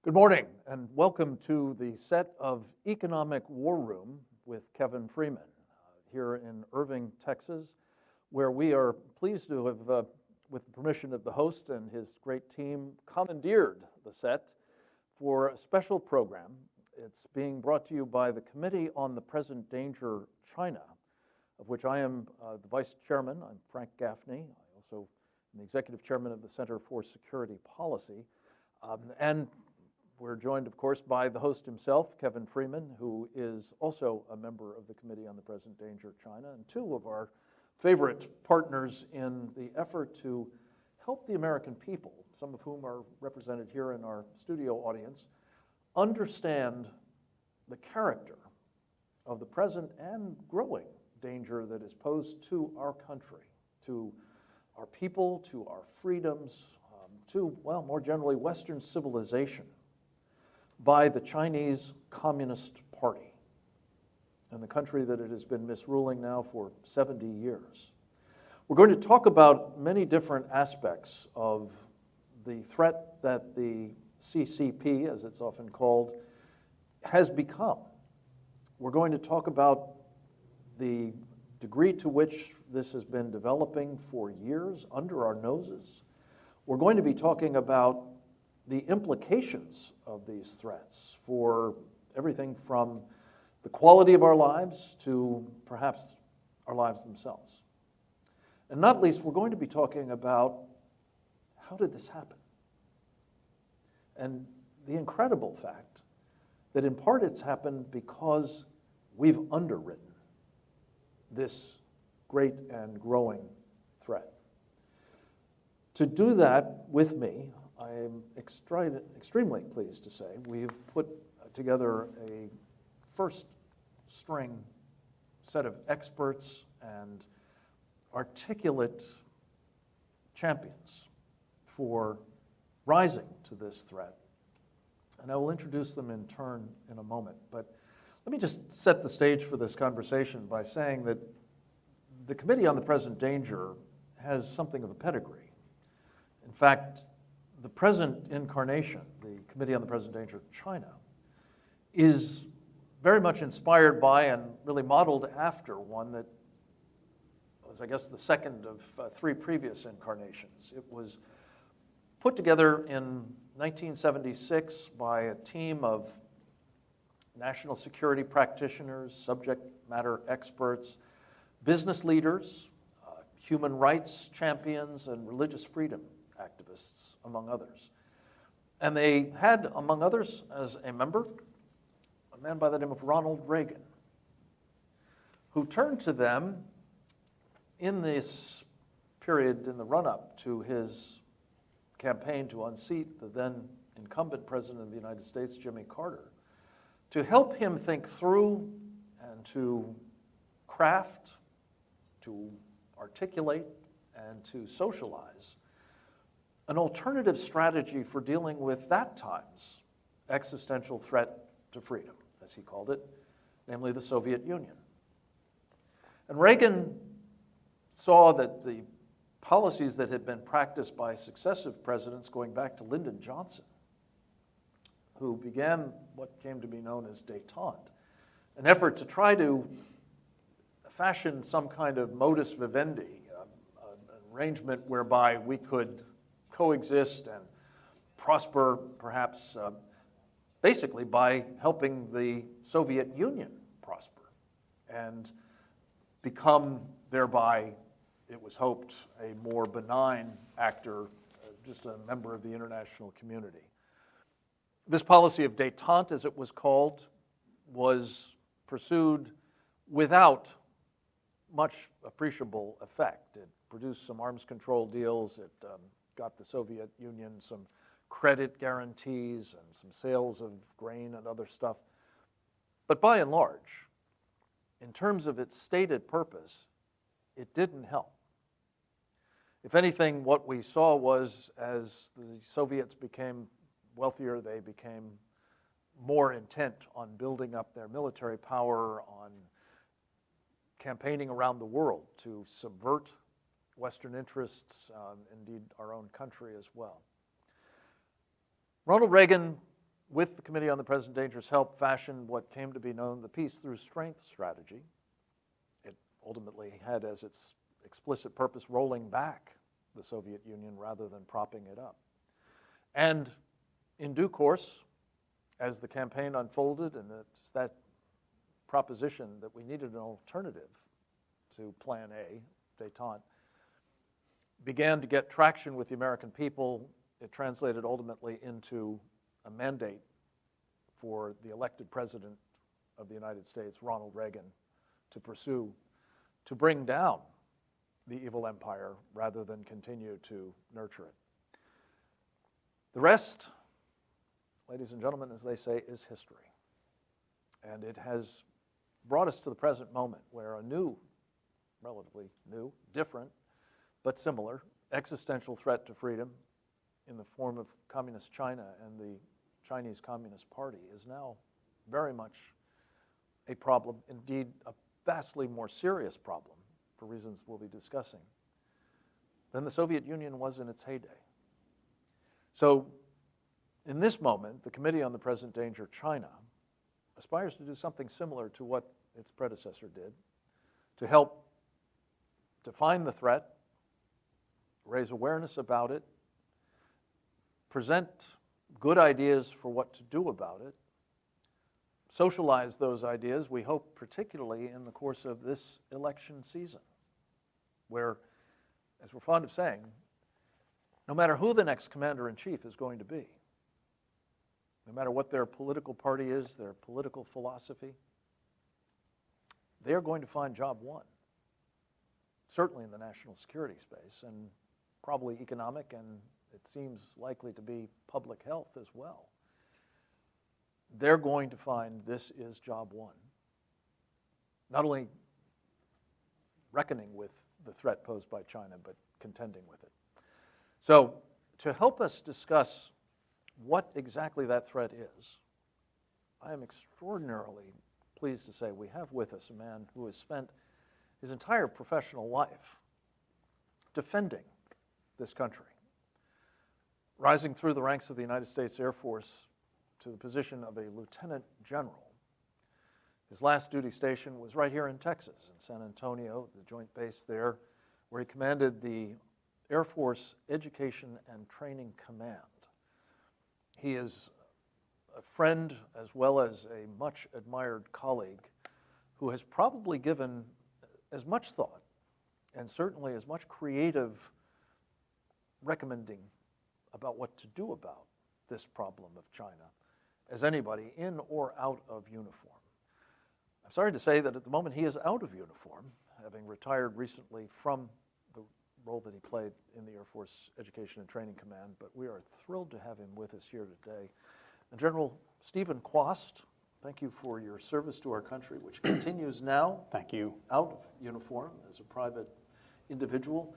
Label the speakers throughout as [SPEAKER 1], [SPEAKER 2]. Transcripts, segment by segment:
[SPEAKER 1] Good morning, and welcome to the set of Economic War Room with Kevin Freeman here in Irving, Texas, where we are pleased to have, with the permission of the host and his great team, commandeered the set for a special program. It's being brought to you by the Committee on the Present Danger China, of which I am the vice chairman. I'm Frank Gaffney. I also am the executive chairman of the Center for Security Policy. And we're joined, of course, by the host himself, Kevin Freeman, who is also a member of the Committee on the Present Danger China, and two of our favorite partners in the effort to help the American people, some of whom are represented here in our studio audience, understand the character of the present and growing danger that is posed to our country, to our people, to our freedoms, to, well, more generally, Western civilization, by the Chinese Communist Party and the country that it has been misruling now for 70 years. We're going to talk about many different aspects of the threat that the CCP, as it's often called, has become. We're going to talk about the degree to which this has been developing for years under our noses. We're going to be talking about the implications of these threats for everything from the quality of our lives to perhaps our lives themselves. And not least, we're going to be talking about how did this happen? And the incredible fact that in part it's happened because we've underwritten this great and growing threat. To do that with me, I am extremely pleased to say we've put together a first string set of experts and articulate champions for rising to this threat. And I will introduce them in turn in a moment. But let me just set the stage for this conversation by saying that the Committee on the Present Danger has something of a pedigree. In fact, the present incarnation, the Committee on the Present Danger China, is very much inspired by and really modeled after one that was, I guess, the second of three previous incarnations. It was put together in 1976 by a team of national security practitioners, subject matter experts, business leaders, human rights champions, and religious freedom activists, among others. And they had, among others, as a member, a man by the name of Ronald Reagan, who turned to them in this period in the run-up to his campaign to unseat the then incumbent president of the United States, Jimmy Carter, to help him think through and to craft, to articulate, and to socialize an alternative strategy for dealing with that time's existential threat to freedom, as he called it, namely the Soviet Union. And Reagan saw that the policies that had been practiced by successive presidents going back to Lyndon Johnson, who began what came to be known as détente, an effort to try to fashion some kind of modus vivendi, an arrangement whereby we could coexist and prosper, perhaps basically by helping the Soviet Union prosper and become thereby, it was hoped, a more benign actor, just a member of the international community. This policy of détente, as it was called, was pursued without much appreciable effect. It produced some arms control deals. It got the Soviet Union some credit guarantees and some sales of grain and other stuff. But by and large, in terms of its stated purpose, it didn't help. If anything, what we saw was as the Soviets became wealthier, they became more intent on building up their military power, on campaigning around the world to subvert Western interests, indeed our own country as well. Ronald Reagan with the Committee on the Present Danger's help, fashioned what came to be known the peace through strength strategy. It ultimately had as its explicit purpose rolling back the Soviet Union rather than propping it up. And in due course, as the campaign unfolded, and it's that proposition that we needed an alternative to Plan A, détente, began to get traction with the American people. It translated ultimately into a mandate for the elected president of the United States, Ronald Reagan, to pursue, to bring down the evil empire rather than continue to nurture it. The rest, ladies and gentlemen, as they say, is history. And it has brought us to the present moment where a new, relatively new, different, but similar existential threat to freedom in the form of Communist China and the Chinese Communist Party is now very much a problem, indeed a vastly more serious problem, for reasons we'll be discussing, than the Soviet Union was in its heyday. So in this moment, the Committee on the Present Danger China aspires to do something similar to what its predecessor did, to help define the threat, raise awareness about it, present good ideas for what to do about it, socialize those ideas, we hope particularly in the course of this election season, where, as we're fond of saying, no matter who the next commander-in-chief is going to be, no matter what their political party is, their political philosophy, they are going to find job one, certainly in the national security space, and probably economic, and it seems likely to be public health as well. They're going to find this is job one. Not only reckoning with the threat posed by China, but contending with it. So to help us discuss what exactly that threat is, I am extraordinarily pleased to say we have with us a man who has spent his entire professional life defending this country, rising through the ranks of the United States Air Force to the position of a lieutenant general. His last duty station was right here in Texas, in San Antonio, the joint base there, where he commanded the Air Force Education and Training Command. He is a friend as well as a much admired colleague who has probably given as much thought and certainly as much creative recommending about what to do about this problem of China as anybody in or out of uniform. I'm sorry to say that at the moment he is out of uniform, having retired recently from the role that he played in the Air Force Education and Training Command, but we are thrilled to have him with us here today. And General Stephen Quast, thank you for your service to our country, which continues now.
[SPEAKER 2] Thank you.
[SPEAKER 1] Out of uniform as a private individual.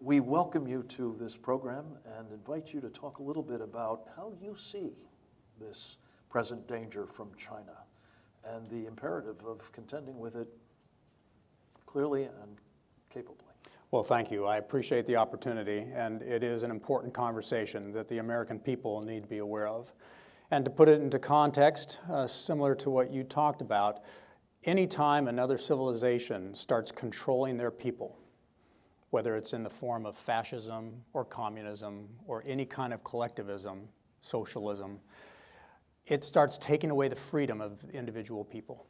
[SPEAKER 1] We welcome you to this program and invite you to talk a little bit about how you see this present danger from China and the imperative of contending with it clearly and capably.
[SPEAKER 2] Well, thank you. I appreciate the opportunity, and it is an important conversation that the American people need to be aware of. And to put it into context, similar to what you talked about, anytime another civilization starts controlling their people, whether it's in the form of fascism or communism or any kind of collectivism, socialism, it starts taking away the freedom of individual people.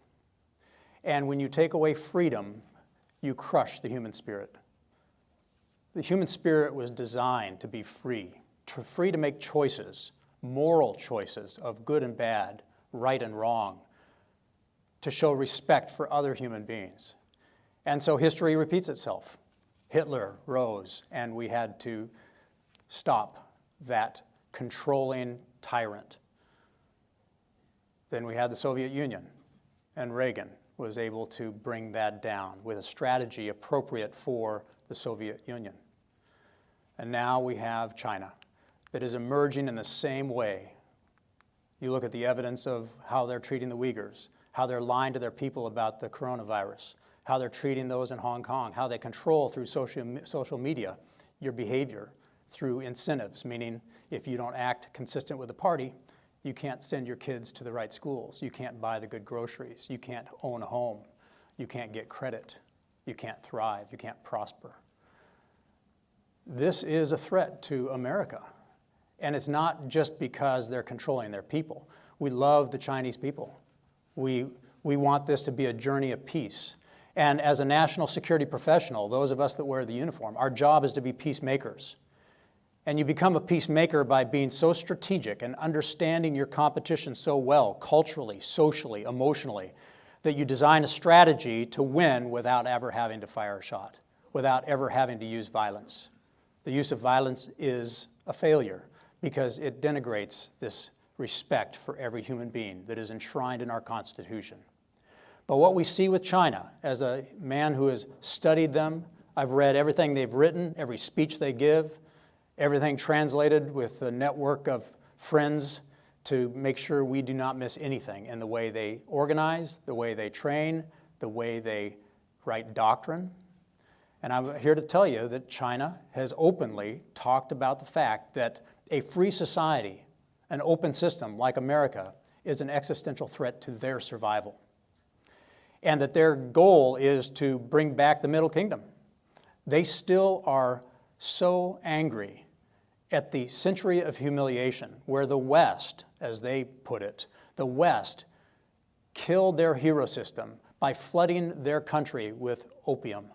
[SPEAKER 2] And when you take away freedom, you crush the human spirit. The human spirit was designed to be free to make choices, moral choices of good and bad, right and wrong, to show respect for other human beings. And so history repeats itself. Hitler rose, and we had to stop that controlling tyrant. Then we had the Soviet Union, and Reagan was able to bring that down with a strategy appropriate for the Soviet Union. And now we have China that is emerging in the same way. You look at the evidence of how they're treating the Uyghurs, how they're lying to their people about the coronavirus, how they're treating those in Hong Kong, how they control through social media your behavior through incentives, meaning if you don't act consistent with the party, You can't send your kids to the right schools. You can't buy the good groceries. You can't own a home. You can't get credit. You can't thrive. You can't prosper. This is a threat to America. And it's not just because they're controlling their people. We love the Chinese people. We want this to be a journey of peace. And as a national security professional, those of us that wear the uniform, our job is to be peacemakers. And you become a peacemaker by being so strategic and understanding your competition so well, culturally, socially, emotionally, that you design a strategy to win without ever having to fire a shot, without ever having to use violence. The use of violence is a failure because it denigrates this respect for every human being that is enshrined in our Constitution. But what we see with China, as a man who has studied them, I've read everything they've written, every speech they give, everything translated with a network of friends to make sure we do not miss anything in the way they organize, the way they train, the way they write doctrine. And I'm here to tell you that China has openly talked about the fact that a free society, an open system like America, is an existential threat to their survival. And that their goal is to bring back the Middle Kingdom. They still are so angry at the century of humiliation where the West, as they put it, the West killed their hero system by flooding their country with opium.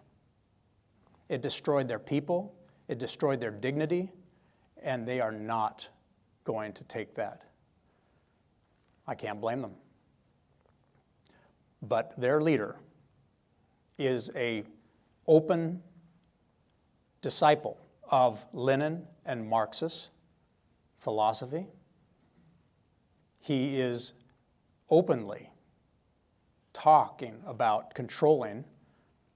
[SPEAKER 2] It destroyed their people, it destroyed their dignity, and they are not going to take that. I can't blame them. But their leader is an open disciple of Lenin and Marxist philosophy. He is openly talking about controlling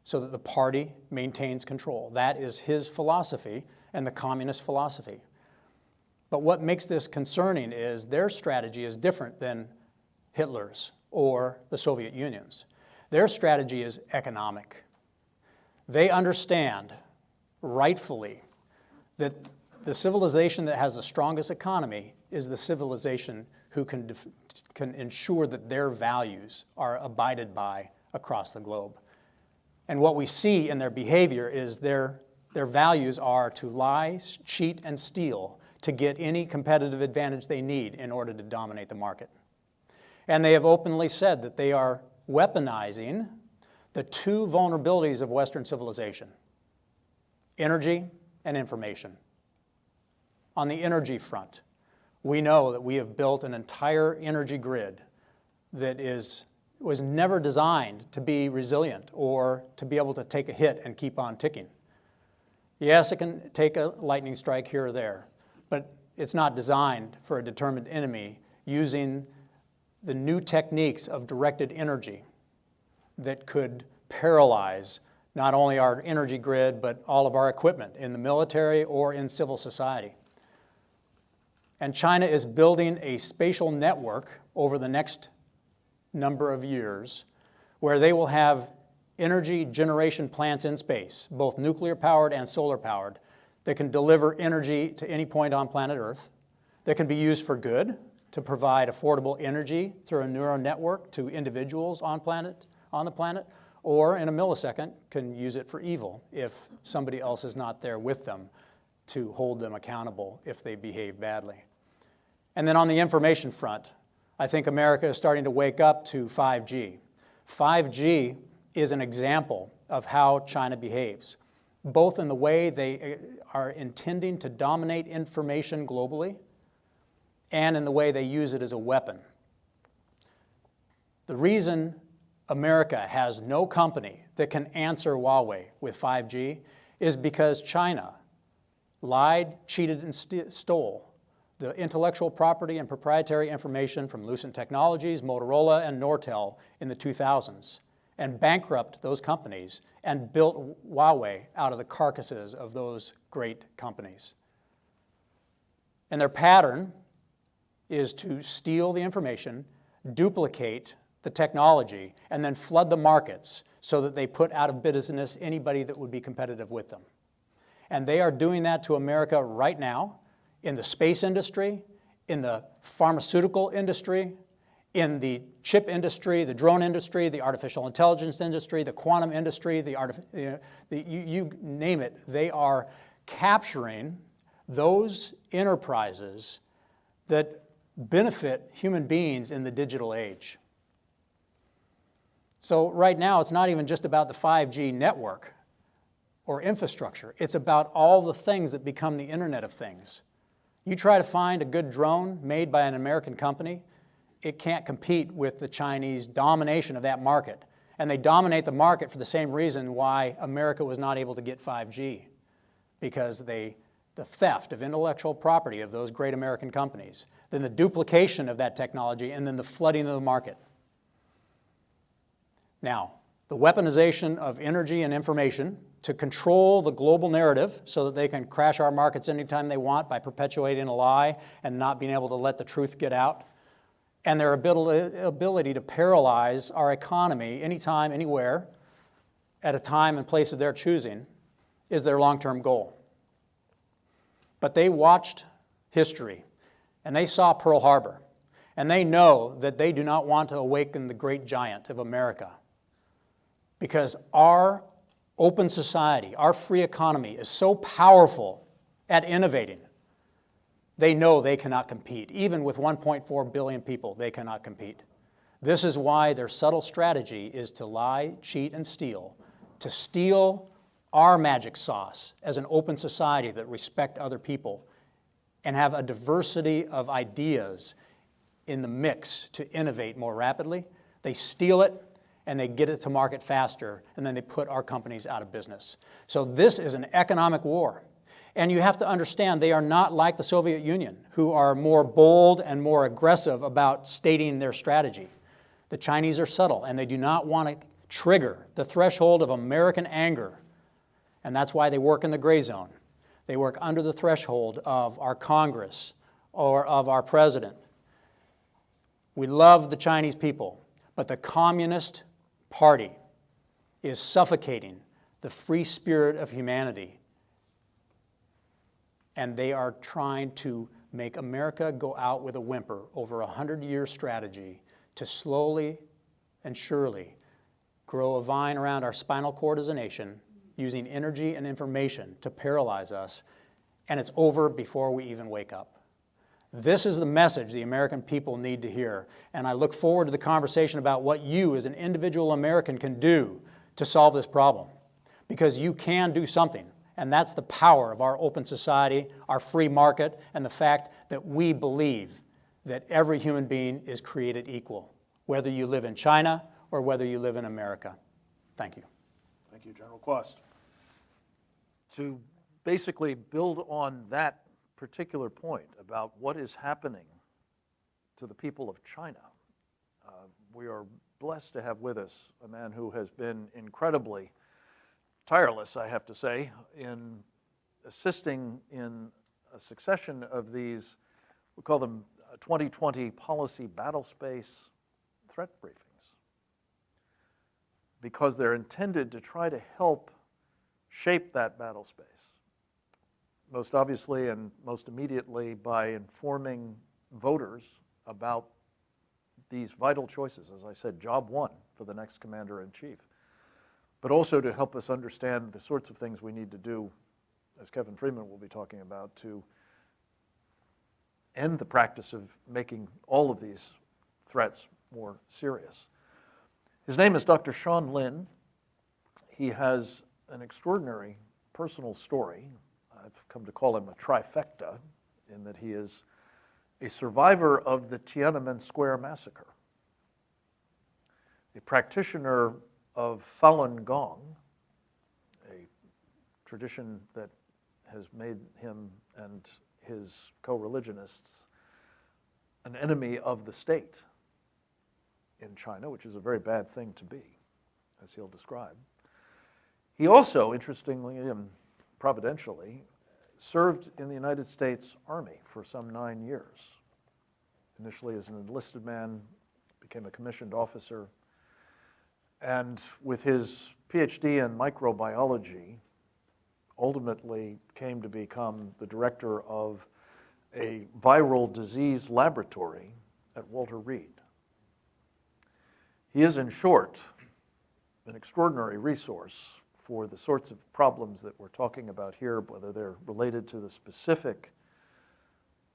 [SPEAKER 2] so that the party maintains control. That is his philosophy and the communist philosophy. But what makes this concerning is their strategy is different than Hitler's or the Soviet Union's. Their strategy is economic. They understand, rightfully, that the civilization that has the strongest economy is the civilization who can ensure that their values are abided by across the globe. And what we see in their behavior is their values are to lie, cheat, and steal to get any competitive advantage they need in order to dominate the market. And they have openly said that they are weaponizing the two vulnerabilities of Western civilization: energy and information. On the energy front, we know that we have built an entire energy grid that was never designed to be resilient or to be able to take a hit and keep on ticking. Yes, it can take a lightning strike here or there, but it's not designed for a determined enemy using the new techniques of directed energy that could paralyze not only our energy grid, but all of our equipment in the military or in civil society. And China is building a spatial network over the next number of years where they will have energy generation plants in space, both nuclear powered and solar powered, that can deliver energy to any point on planet Earth, that can be used for good, to provide affordable energy through a neural network to individuals on the planet, or in a millisecond can use it for evil if somebody else is not there with them to hold them accountable if they behave badly. And then on the information front, I think America is starting to wake up to 5G. 5G is an example of how China behaves, both in the way they are intending to dominate information globally and in the way they use it as a weapon. The reason America has no company that can answer Huawei with 5G is because China lied, cheated, and stole the intellectual property and proprietary information from Lucent Technologies, Motorola, and Nortel in the 2000s, and bankrupt those companies and built Huawei out of the carcasses of those great companies. And their pattern is to steal the information, duplicate the technology, and then flood the markets so that they put out of business anybody that would be competitive with them. And they are doing that to America right now in the space industry, in the pharmaceutical industry, in the chip industry, the drone industry, the artificial intelligence industry, the quantum industry, you name it, they are capturing those enterprises that benefit human beings in the digital age. So right now, it's not even just about the 5G network or infrastructure. It's about all the things that become the Internet of Things. You try to find a good drone made by an American company, it can't compete with the Chinese domination of that market. And they dominate the market for the same reason why America was not able to get 5G, because the theft of intellectual property of those great American companies, then the duplication of that technology, and then the flooding of the market. Now, the weaponization of energy and information to control the global narrative so that they can crash our markets anytime they want by perpetuating a lie and not being able to let the truth get out, and their ability to paralyze our economy anytime, anywhere, at a time and place of their choosing, is their long-term goal. But they watched history, and they saw Pearl Harbor, and they know that they do not want to awaken the great giant of America, because our open society, our free economy is so powerful at innovating. They know they cannot compete. Even with 1.4 billion people, they cannot compete. This is why their subtle strategy is to lie, cheat, and steal, to steal our magic sauce as an open society that respect other people and have a diversity of ideas in the mix to innovate more rapidly. They steal it, and they get it to market faster, and then they put our companies out of business. So this is an economic war. And you have to understand, they are not like the Soviet Union, who are more bold and more aggressive about stating their strategy. The Chinese are subtle, and they do not want to trigger the threshold of American anger. And that's why they work in the gray zone. They work under the threshold of our Congress or of our president. We love the Chinese people, but the Communist Party is suffocating the free spirit of humanity. And they are trying to make America go out with a whimper over a 100-year strategy to slowly and surely grow a vine around our spinal cord as a nation, using energy and information to paralyze us, and it's over before we even wake up. This is the message the American people need to hear, and I look forward to the conversation about what you as an individual American can do to solve this problem, because you can do something, and that's the power of our open society, our free market, and the fact that we believe that every human being is created equal, whether you live in China or whether you live in America. Thank you.
[SPEAKER 1] Thank you, General Quast. To basically build on that particular point about what is happening to the people of China, we are blessed to have with us a man who has been incredibly tireless, I have to say, in assisting in a succession of these, we call them 2020 Policy Battlespace Threat Briefings, because they're intended to try to help shape that battle space. Most obviously and most immediately by informing voters about these vital choices, as I said, job one for the next commander-in-chief, but also to help us understand the sorts of things we need to do, as Kevin Freeman will be talking about, to end the practice of making all of these threats more serious. His name is Dr. Sean Lin. He has an extraordinary personal story. I've come to call him a trifecta, in that he is a survivor of the Tiananmen Square massacre, a practitioner of Falun Gong, a tradition that has made him and his co-religionists an enemy of the state in China, which is a very bad thing to be, as he'll describe. He also, interestingly and providentially, served in the United States Army for some 9 years. Initially as an enlisted man, became a commissioned officer, and with his PhD in microbiology, ultimately came to become the director of a viral disease laboratory at Walter Reed. He is, in short, an extraordinary resource for the sorts of problems that we're talking about here, whether they're related to the specific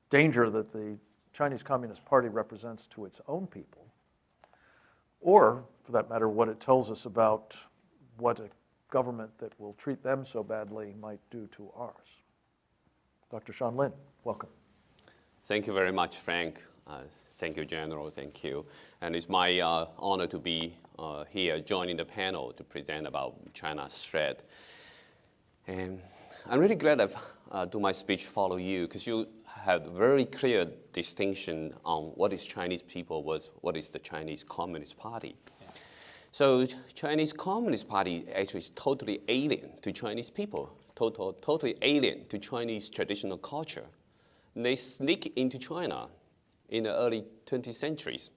[SPEAKER 1] danger that the Chinese Communist Party represents to its own people, or, for that matter, what it tells us about what a government that will treat them so badly might do to ours. Dr. Sean Lin, welcome.
[SPEAKER 3] Thank you very much, Frank. Thank you, General. Thank you. And it's my honor to be here joining the panel to present about China's threat. And I'm really glad I've do my speech follow you, because you have very clear distinction on what is Chinese people versus what is the Chinese Communist Party. Yeah. So Chinese Communist Party actually is totally alien to Chinese people, totally alien to Chinese traditional culture. And they sneak into China in the early 20th centuries,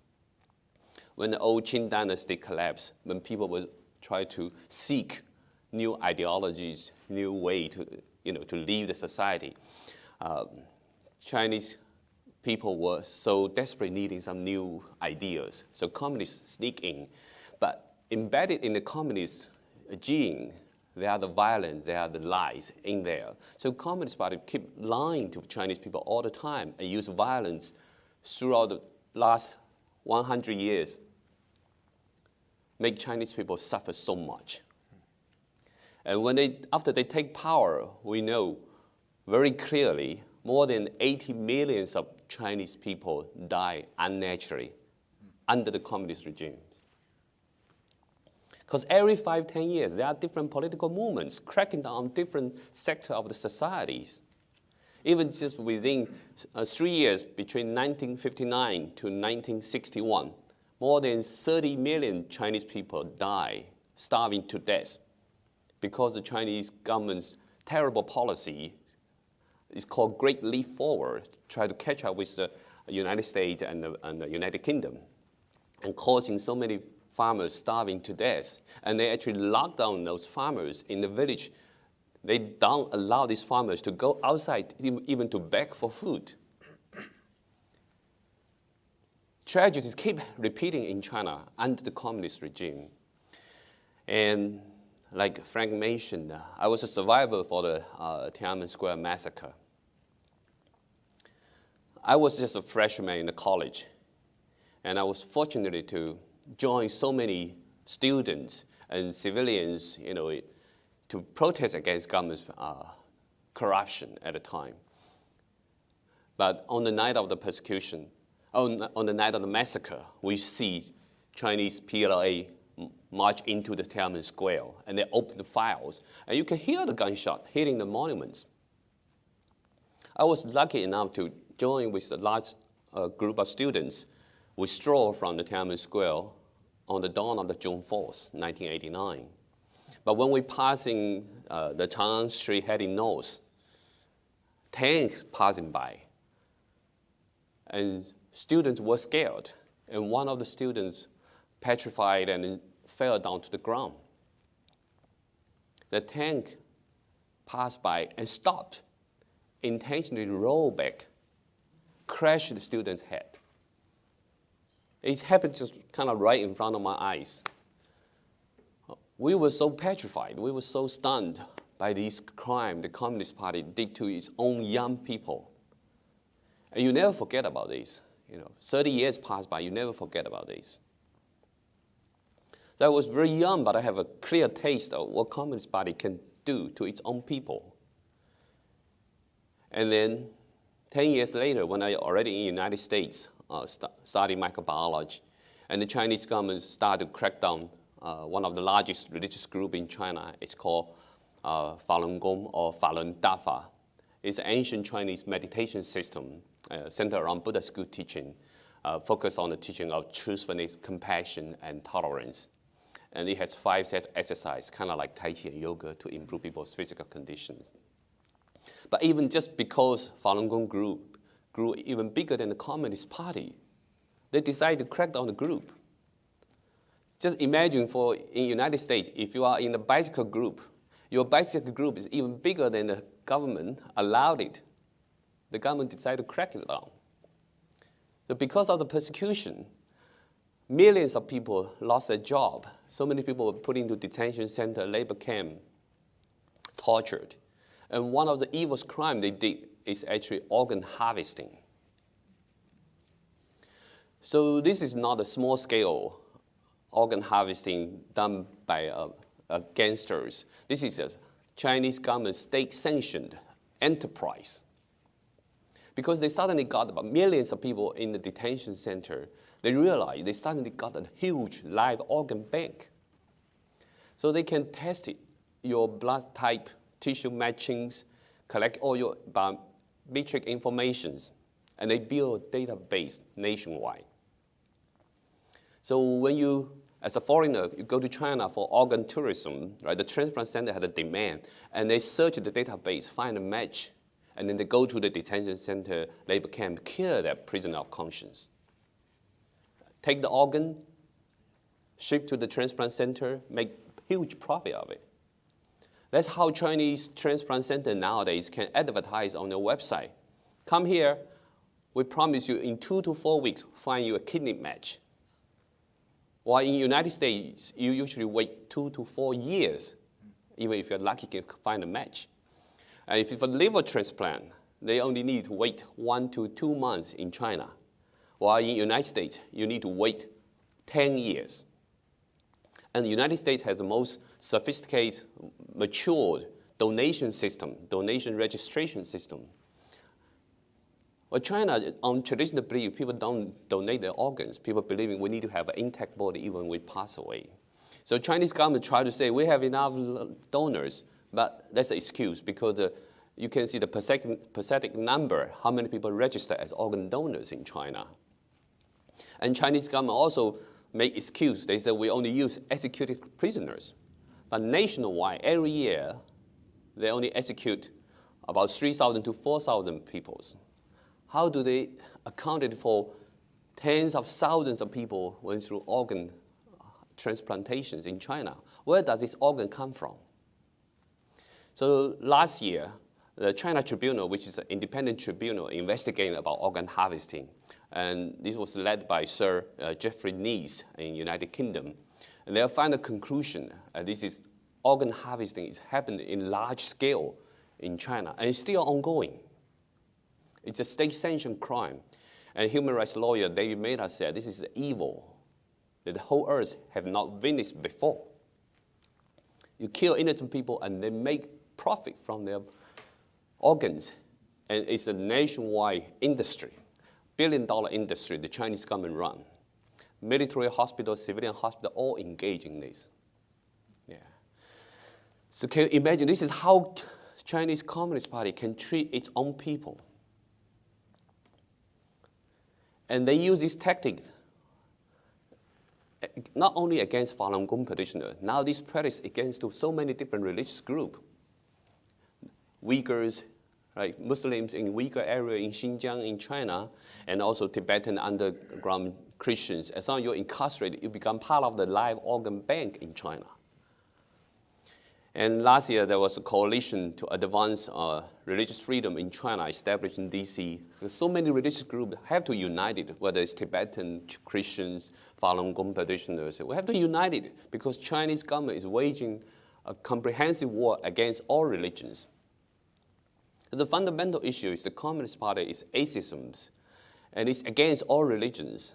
[SPEAKER 3] when the old Qing dynasty collapsed, when people would try to seek new ideologies, new way to, to lead the society. Chinese people were so desperately needing some new ideas, so communists sneak in. But embedded in the communist gene, there are the violence, there are the lies in there. So Communist Party keep lying to Chinese people all the time and use violence throughout the last 100 years, make Chinese people suffer so much. And after they take power, we know very clearly more than 80 million of Chinese people die unnaturally under the communist regime. Because every 5-10 years, there are different political movements cracking down on different sectors of the societies. Even just within 3 years, between 1959 to 1961, more than 30 million Chinese people died, starving to death, because the Chinese government's terrible policy is called Great Leap Forward, try to catch up with the United States and the United Kingdom, and causing so many farmers starving to death. And they actually locked down those farmers in the village. They don't allow these farmers to go outside, even to beg for food. Tragedies keep repeating in China under the communist regime. And like Frank mentioned, I was a survivor for the Tiananmen Square massacre. I was just a freshman in the college, and I was fortunate to join so many students and civilians, to protest against government's corruption at the time. But on the night of the persecution, on the night of the massacre, we see Chinese PLA march into the Tiananmen Square, and they open the files, and you can hear the gunshot hitting the monuments. I was lucky enough to join with a large group of students withdraw from the Tiananmen Square on the dawn of the June 4th, 1989. But when we passing the Chang'an Street heading north, tanks passing by, and students were scared, and one of the students petrified and fell down to the ground. The tank passed by and stopped, intentionally rolled back, crashed the student's head. It happened just kind of right in front of my eyes. We were so petrified, we were so stunned by this crime the Communist Party did to its own young people. And you never forget about this. 30 years passed by, you never forget about this. So I was very young, but I have a clear taste of what Communist Party can do to its own people. And then 10 years later, when I already in the United States, studied microbiology, and the Chinese government started to crack down one of the largest religious groups in China. It's called Falun Gong or Falun Dafa. It's an ancient Chinese meditation system centered around Buddha school teaching, focused on the teaching of truthfulness, compassion, and tolerance. And it has 5 sets of exercise, kind of like Tai Chi and yoga, to improve people's physical conditions. But even just because Falun Gong grew even bigger than the Communist Party, they decided to crack down the group. Just imagine in the United States, if you are in the bicycle group, your bicycle group is even bigger than the government allowed it. the government decided to crack it down. So because of the persecution, millions of people lost their job. So many people were put into detention center, labor camp, tortured. And one of the evil crimes they did is actually organ harvesting. So this is not a small-scale organ harvesting done by gangsters. This is a Chinese government state-sanctioned enterprise. Because they suddenly got about millions of people in the detention center, they realized they suddenly got a huge live organ bank. So they can test it, your blood type, tissue matchings, collect all your biometric informations, and they build a database nationwide. So when you, as a foreigner, you go to China for organ tourism, right? The transplant center had a demand, and they search the database, find a match, and then they go to the detention center, labor camp, kill that prisoner of conscience. Take the organ, ship to the transplant center, make huge profit of it. That's how Chinese transplant center nowadays can advertise on their website. Come here, we promise you in 2 to 4 weeks, find you a kidney match. While in the United States, you usually wait 2 to 4 years, even if you're lucky to find a match. And if it's a liver transplant, they only need to wait 1 to 2 months in China. While in the United States, you need to wait 10 years. And the United States has the most sophisticated, matured donation system, donation registration system. Well, China, on traditional belief, people don't donate their organs. People believing we need to have an intact body even when we pass away. So Chinese government try to say we have enough donors, but that's an excuse because you can see the percentage number, how many people register as organ donors in China. And Chinese government also make excuse. They say we only use executed prisoners. But nationwide, every year, they only execute about 3,000 to 4,000 people. How do they account for tens of thousands of people went through organ transplantations in China? Where does this organ come from? So last year, the China Tribunal, which is an independent tribunal investigating about organ harvesting, and this was led by Sir Jeffrey Nice in United Kingdom, and they found a conclusion, this is organ harvesting is happening in large scale in China, and it's still ongoing. It's a state-sanctioned crime. And human rights lawyer David Mehta said this is evil that the whole earth have not witnessed before. You kill innocent people and they make profit from their organs. And it's a nationwide industry, billion-dollar industry the Chinese government run. Military hospital, civilian hospital, all engage in this. Yeah. So can you imagine, this is how Chinese Communist Party can treat its own people. And they use this tactic not only against Falun Gong practitioners, now this practice against so many different religious groups. Uyghurs, right, Muslims in Uyghur area in Xinjiang in China, and also Tibetan underground Christians. As long as you're incarcerated, you become part of the live organ bank in China. And last year, there was a coalition to advance religious freedom in China established in DC. So many religious groups have to unite it, whether it's Tibetan Christians, Falun Gong practitioners. We have to unite it because Chinese government is waging a comprehensive war against all religions. The fundamental issue is the Communist Party is atheism, and it's against all religions.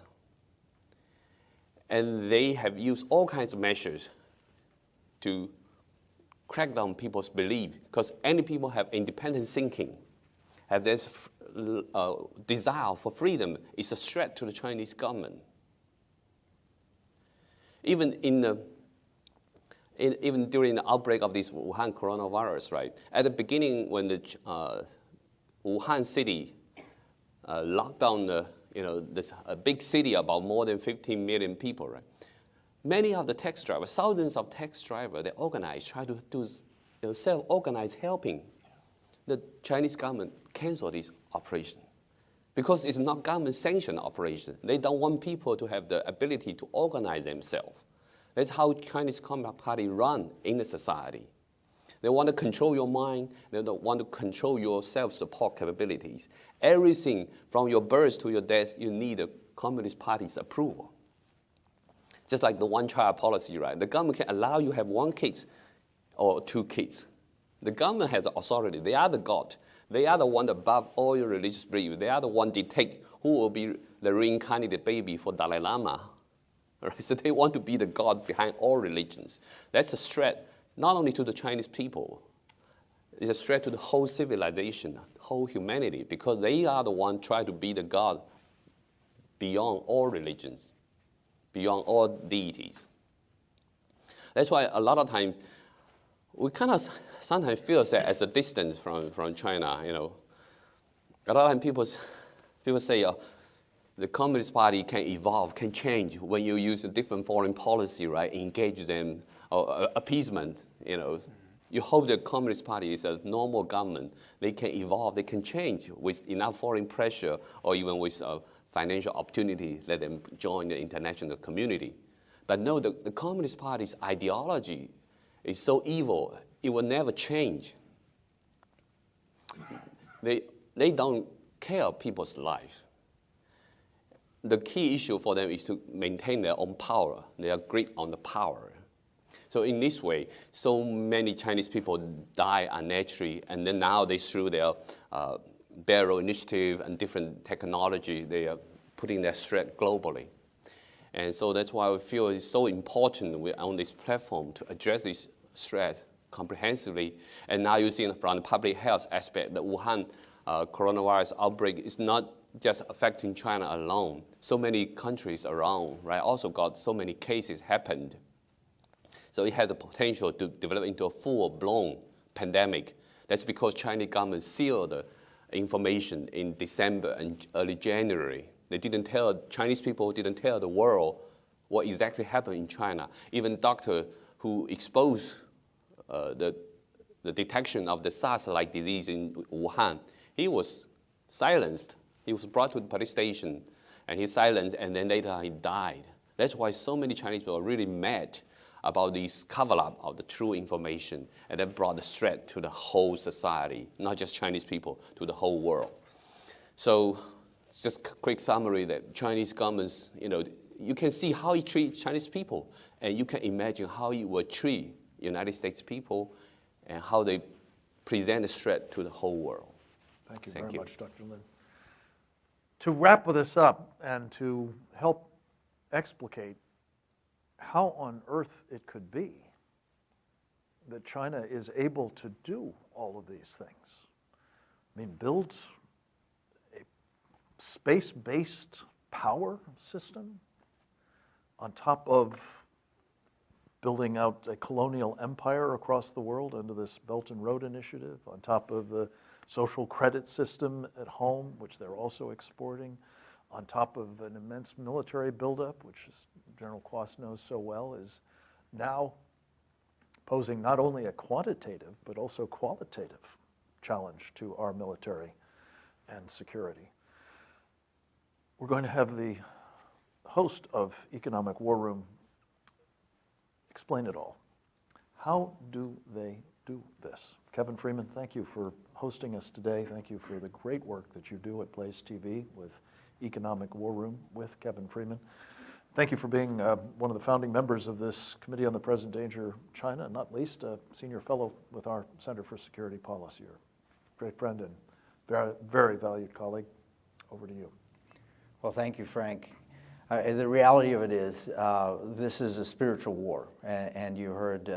[SPEAKER 3] And they have used all kinds of measures to crack down people's belief, because any people have independent thinking, have this desire for freedom is a threat to the Chinese government. Even during the outbreak of this Wuhan coronavirus, right? At the beginning, when the Wuhan city locked down this big city about more than 15 million people, right? Many of the taxi drivers, thousands of taxi drivers, they organize, try to do self-organized helping. The Chinese government canceled this operation because it's not government-sanctioned operation. They don't want people to have the ability to organize themselves. That's how Chinese Communist Party run in the society. They want to control your mind. They don't want to control your self-support capabilities. Everything from your birth to your death, you need a Communist Party's approval. Just like the one-child policy, right? The government can allow you to have 1 kid or 2 kids. The government has the authority. They are the God. They are the one above all your religious beliefs. They are the one dictate who will be the reincarnated baby for Dalai Lama. Right? So they want to be the God behind all religions. That's a threat not only to the Chinese people, it's a threat to the whole civilization, whole humanity, because they are the one trying to be the God beyond all religions, beyond all deities. That's why a lot of times we kind of sometimes feel that as a distance from China, you know. A lot of times people say the Communist Party can evolve, can change when you use a different foreign policy, right? Engage them, or appeasement, you know. You hope the Communist Party is a normal government. They can evolve, they can change with enough foreign pressure or even with financial opportunity, let them join the international community. But no, the Communist Party's ideology is so evil, it will never change. They don't care people's life. The key issue for them is to maintain their own power. They are great on the power. So in this way, so many Chinese people die unnaturally, and then now they, through their barrel initiative and different technology, they are putting their threat globally. And so that's why we feel it's so important we're on this platform to address this threat comprehensively. And now you see from the public health aspect, the Wuhan coronavirus outbreak is not just affecting China alone. So many countries around, right, also got so many cases happened. So it has the potential to develop into a full-blown pandemic. That's because Chinese government sealed the information in December and early January. They didn't tell, Chinese people didn't tell the world what exactly happened in China. Even doctor who exposed the detection of the SARS-like disease in Wuhan, he was silenced. He was brought to the police station, and he silenced, and then later he died. That's why so many Chinese people are really mad about this cover-up of the true information, and that brought the threat to the whole society, not just Chinese people, to the whole world. So just a quick summary that Chinese governments, you know, you can see how he treats Chinese people, and you can imagine how he would treat United States people and how they present a threat to the whole world.
[SPEAKER 1] Thank you very much, Dr. Lin. To wrap this up and to help explicate how on earth it could be that China is able to do all of these things. I mean, build a space-based power system on top of building out a colonial empire across the world under this Belt and Road Initiative, on top of the social credit system at home, which they're also exporting, on top of an immense military buildup, which General Quast knows so well, is now posing not only a quantitative, but also qualitative challenge to our military and security. We're going to have the host of Economic War Room explain it all. How do they do this? Kevin Freeman, thank you for hosting us today. Thank you for the great work that you do at Blaze TV with Economic War Room with Kevin Freeman. Thank you for being one of the founding members of this Committee on the Present Danger of China, and not least a senior fellow with our Center for Security Policy. You're a great friend and very, very valued colleague. Over to you.
[SPEAKER 4] Well, thank you, Frank. The reality of it is this is a spiritual war, and you heard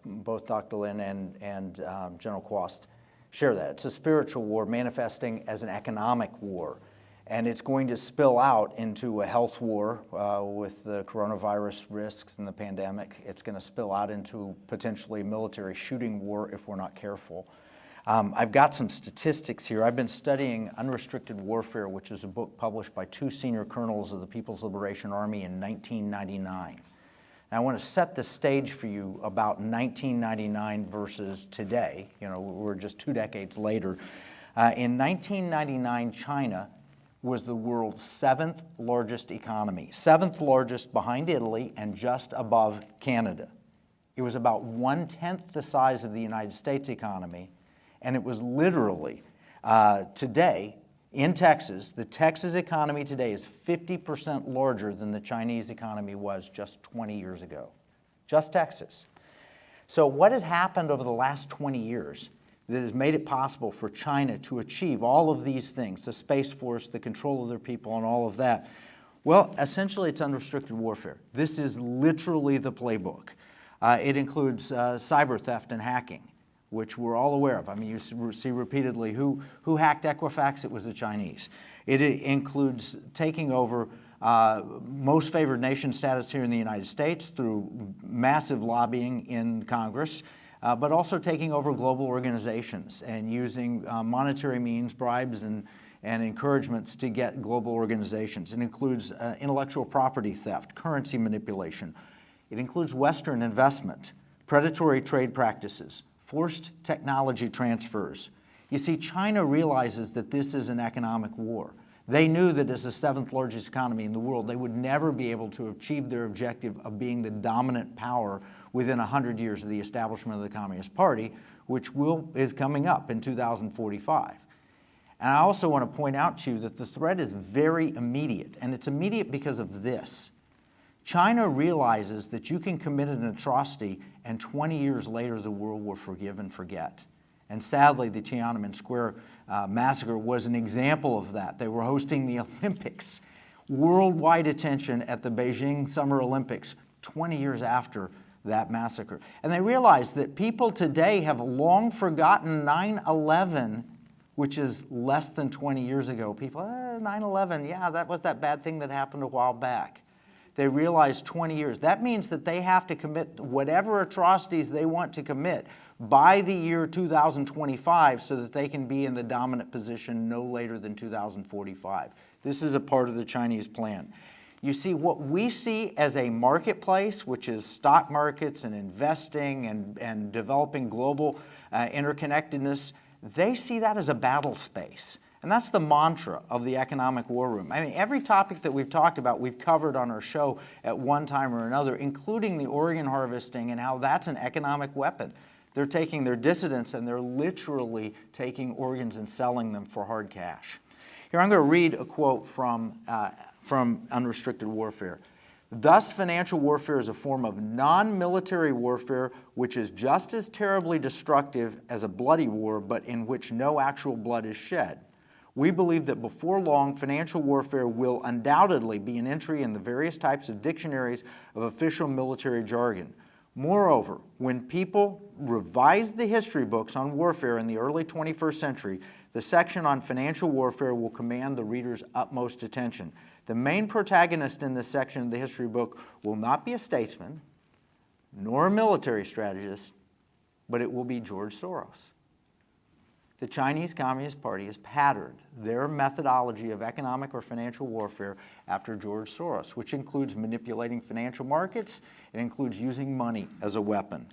[SPEAKER 4] both Dr. Lin and General Quast share that. It's a spiritual war manifesting as an economic war, and it's going to spill out into a health war with the coronavirus risks and the pandemic. It's going to spill out into potentially military shooting war if we're not careful. I've got some statistics here. I've been studying Unrestricted Warfare, which is a book published by 2 senior colonels of the People's Liberation Army in 1999. And I want to set the stage for you about 1999 versus today. You know, we're just 2 decades later. In 1999, China was the world's 7th largest economy, 7th largest behind Italy and just above Canada. It was about 1/10 the size of the United States economy, and it was literally, today, in Texas, the Texas economy today is 50% larger than the Chinese economy was just 20 years ago. Just Texas. So what has happened over the last 20 years that has made it possible for China to achieve all of these things, the Space Force, the control of their people, and all of that? Well, essentially, it's unrestricted warfare. This is literally the playbook. It includes cyber theft and hacking, which we're all aware of. I mean, you see repeatedly who hacked Equifax? It was the Chinese. It includes taking over most favored nation status here in the United States through massive lobbying in Congress, but also taking over global organizations and using monetary means, bribes, and encouragements to get global organizations. It includes intellectual property theft, currency manipulation. It includes Western investment, predatory trade practices, forced technology transfers. You see, China realizes that this is an economic war. They knew that as the 7th largest economy in the world, they would never be able to achieve their objective of being the dominant power within 100 years of the establishment of the Communist Party, which is coming up in 2045. And I also want to point out to you that the threat is very immediate, and it's immediate because of this. China realizes that you can commit an atrocity and 20 years later the world will forgive and forget. And sadly, the Tiananmen Square massacre was an example of that. They were hosting the Olympics, worldwide attention at the Beijing Summer Olympics 20 years after that massacre. And they realized that people today have long forgotten 9/11, which is less than 20 years ago. People, 9/11, yeah, that was that bad thing that happened a while back. They realized 20 years. That means that they have to commit whatever atrocities they want to commit by the year 2025 so that they can be in the dominant position no later than 2045. This is a part of the Chinese plan. You see, what we see as a marketplace, which is stock markets and investing and developing global interconnectedness, they see that as a battle space. And that's the mantra of the economic war room. I mean, every topic that we've talked about, we've covered on our show at one time or another, including the organ harvesting and how that's an economic weapon. They're taking their dissidents and they're literally taking organs and selling them for hard cash. Here, I'm going to read a quote from Unrestricted Warfare. Thus, financial warfare is a form of non-military warfare which is just as terribly destructive as a bloody war, but in which no actual blood is shed. We believe that before long, financial warfare will undoubtedly be an entry in the various types of dictionaries of official military jargon. Moreover, when people revised the history books on warfare in the early 21st century, the section on financial warfare will command the reader's utmost attention. The main protagonist in this section of the history book will not be a statesman, nor a military strategist, but it will be George Soros. The Chinese Communist Party has patterned their methodology of economic or financial warfare after George Soros, which includes manipulating financial markets. It includes using money as a weapon.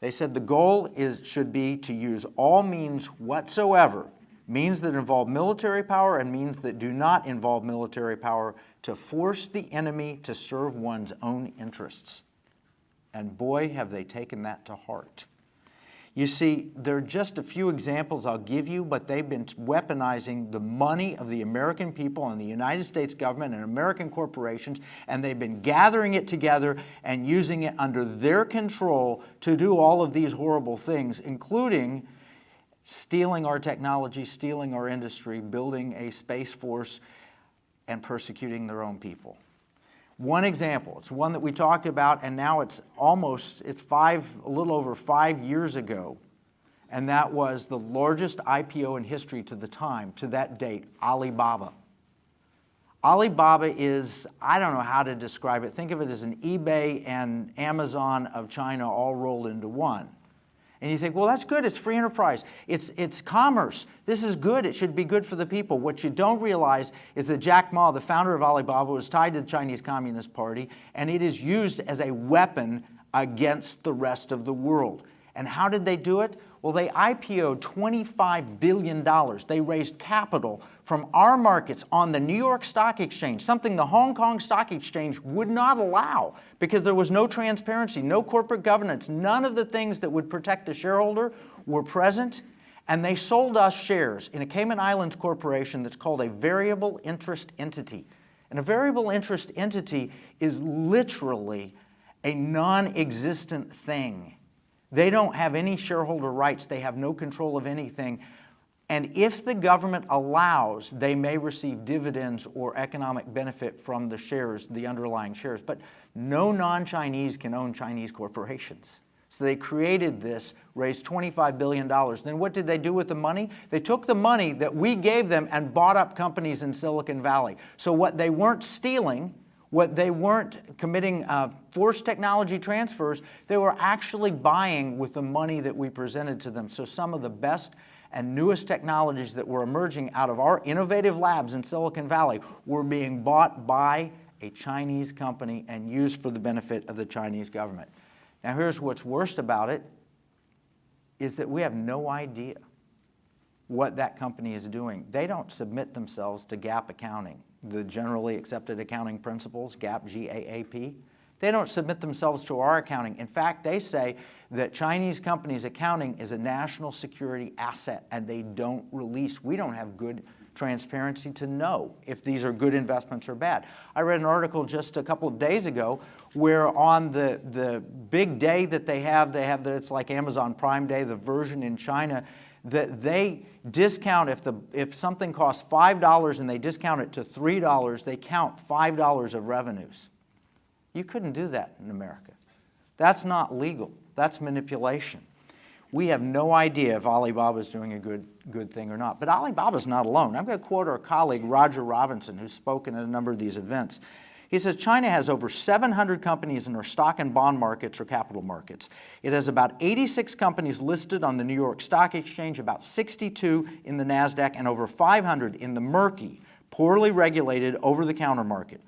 [SPEAKER 4] They said the goal should be to use all means whatsoever, means that involve military power and means that do not involve military power, to force the enemy to serve one's own interests. And boy, have they taken that to heart. You see, there are just a few examples I'll give you, but they've been weaponizing the money of the American people and the United States government and American corporations, and they've been gathering it together and using it under their control to do all of these horrible things, including stealing our technology, stealing our industry, building a space force, and persecuting their own people. One example, it's one that we talked about, and now it's a little over 5 years ago, and that was the largest IPO in history to that date, Alibaba. Alibaba is, I don't know how to describe it, think of it as an eBay and Amazon of China all rolled into one. And you think, well, that's good, it's free enterprise, it's commerce, this is good, it should be good for the people. What you don't realize is that Jack Ma, the founder of Alibaba, was tied to the Chinese Communist Party, and it is used as a weapon against the rest of the world. And how did they do it? Well, they IPO'd $25 billion. They raised capital from our markets on the New York Stock Exchange, something the Hong Kong Stock Exchange would not allow because there was no transparency, no corporate governance, none of the things that would protect the shareholder were present. And they sold us shares in a Cayman Islands corporation that's called a variable interest entity. And a variable interest entity is literally a non-existent thing. They don't have any shareholder rights. They have no control of anything. And if the government allows, they may receive dividends or economic benefit from the shares, the underlying shares. But no non-Chinese can own Chinese corporations. So they created this, raised $25 billion. Then what did they do with the money? They took the money that we gave them and bought up companies in Silicon Valley. So what they weren't stealing, what they weren't committing forced technology transfers, they were actually buying with the money that we presented to them. So some of the best and newest technologies that were emerging out of our innovative labs in Silicon Valley were being bought by a Chinese company and used for the benefit of the Chinese government. Now here's what's worst about it, is that we have no idea what that company is doing. They don't submit themselves to GAAP accounting, the generally accepted accounting principles, GAAP, GAAP. They don't submit themselves to our accounting. In fact, they say that Chinese companies' accounting is a national security asset, and they don't release. We don't have good transparency to know if these are good investments or bad. I read an article just a couple of days ago where on the big day that they have it's like Amazon Prime Day, the version in China, that they discount if something costs $5 and they discount it to $3, they count $5 of revenues. You couldn't do that in America. That's not legal. That's manipulation. We have no idea if Alibaba is doing a good thing or not. But Alibaba's not alone. I'm going to quote our colleague Roger Robinson, who's spoken at a number of these events. He says, China has over 700 companies in our stock and bond markets or capital markets. It has about 86 companies listed on the New York Stock Exchange, about 62 in the NASDAQ, and over 500 in the murky, poorly regulated over-the-counter market.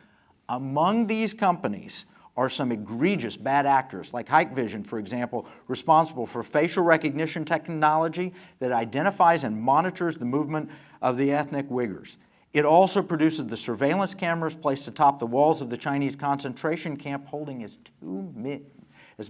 [SPEAKER 4] Among these companies are some egregious bad actors, like Hikvision, for example, responsible for facial recognition technology that identifies and monitors the movement of the ethnic Uyghurs. It also produces the surveillance cameras placed atop the walls of the Chinese concentration camp holding as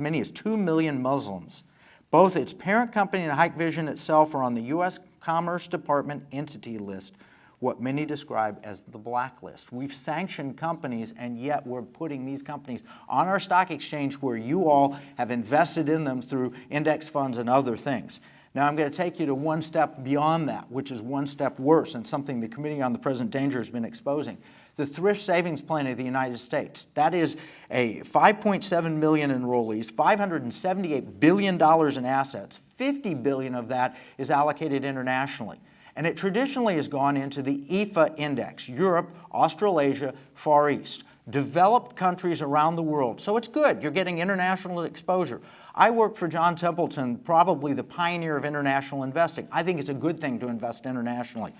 [SPEAKER 4] many as 2 million Muslims. Both its parent company and Hikvision itself are on the U.S. Commerce Department entity list, what many describe as the blacklist. We've sanctioned companies, and yet we're putting these companies on our stock exchange where you all have invested in them through index funds and other things. Now I'm going to take you to one step beyond that, which is one step worse, and something the Committee on the Present Danger has been exposing. The Thrift Savings Plan of the United States. That is a 5.7 million enrollees, $578 billion in assets. 50 billion of that is allocated internationally. And it traditionally has gone into the IFA index, Europe, Australasia, Far East, developed countries around the world. So it's good. You're getting international exposure. I work for John Templeton, probably the pioneer of international investing. I think it's a good thing to invest internationally.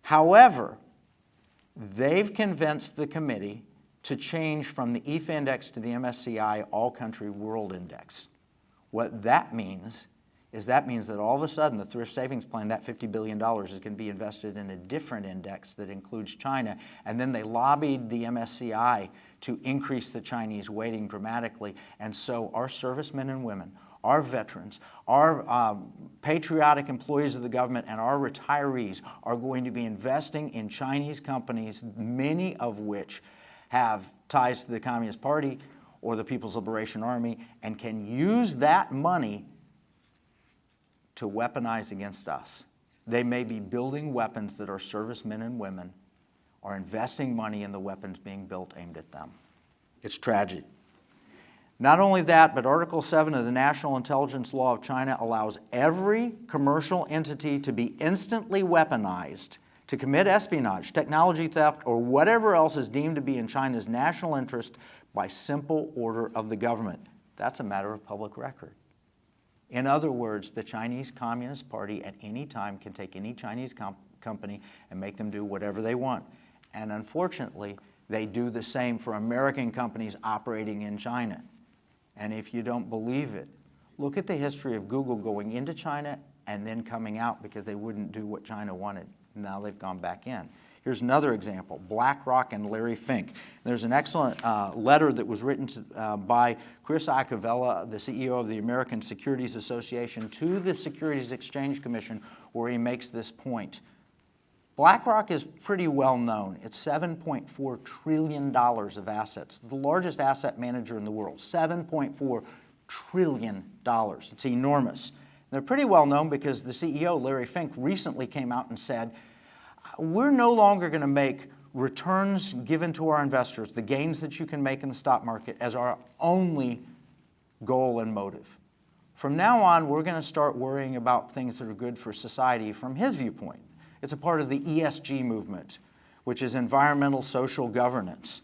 [SPEAKER 4] However, they've convinced the committee to change from the IFA index to the MSCI All-Country World Index. What that means is that all of a sudden the Thrift Savings Plan, that $50 billion, is going to be invested in a different index that includes China. And then they lobbied the MSCI to increase the Chinese weighting dramatically. And so our servicemen and women, our veterans, our patriotic employees of the government, and our retirees are going to be investing in Chinese companies, many of which have ties to the Communist Party or the People's Liberation Army, and can use that money to weaponize against us. They may be building weapons that our servicemen and women are investing money in the weapons being built aimed at them. It's tragic. Not only that, but Article 7 of the National Intelligence Law of China allows every commercial entity to be instantly weaponized to commit espionage, technology theft, or whatever else is deemed to be in China's national interest by simple order of the government. That's a matter of public record. In other words, the Chinese Communist Party at any time can take any Chinese company and make them do whatever they want. And unfortunately, they do the same for American companies operating in China. And if you don't believe it, Look at the history of Google going into China and then coming out because they wouldn't do what China wanted. Now they've gone back in. Here's another example, BlackRock and Larry Fink. There's an excellent letter that was written by Chris Iacovella, the CEO of the American Securities Association, to the Securities Exchange Commission, where he makes this point. BlackRock is pretty well known. It's $7.4 trillion of assets, the largest asset manager in the world, $7.4 trillion. It's enormous. They're pretty well known because the CEO, Larry Fink, recently came out and said, we're no longer going to make returns given to our investors, the gains that you can make in the stock market, as our only goal and motive. From now on, we're going to start worrying about things that are good for society from his viewpoint. It's a part of the ESG movement, which is environmental social governance.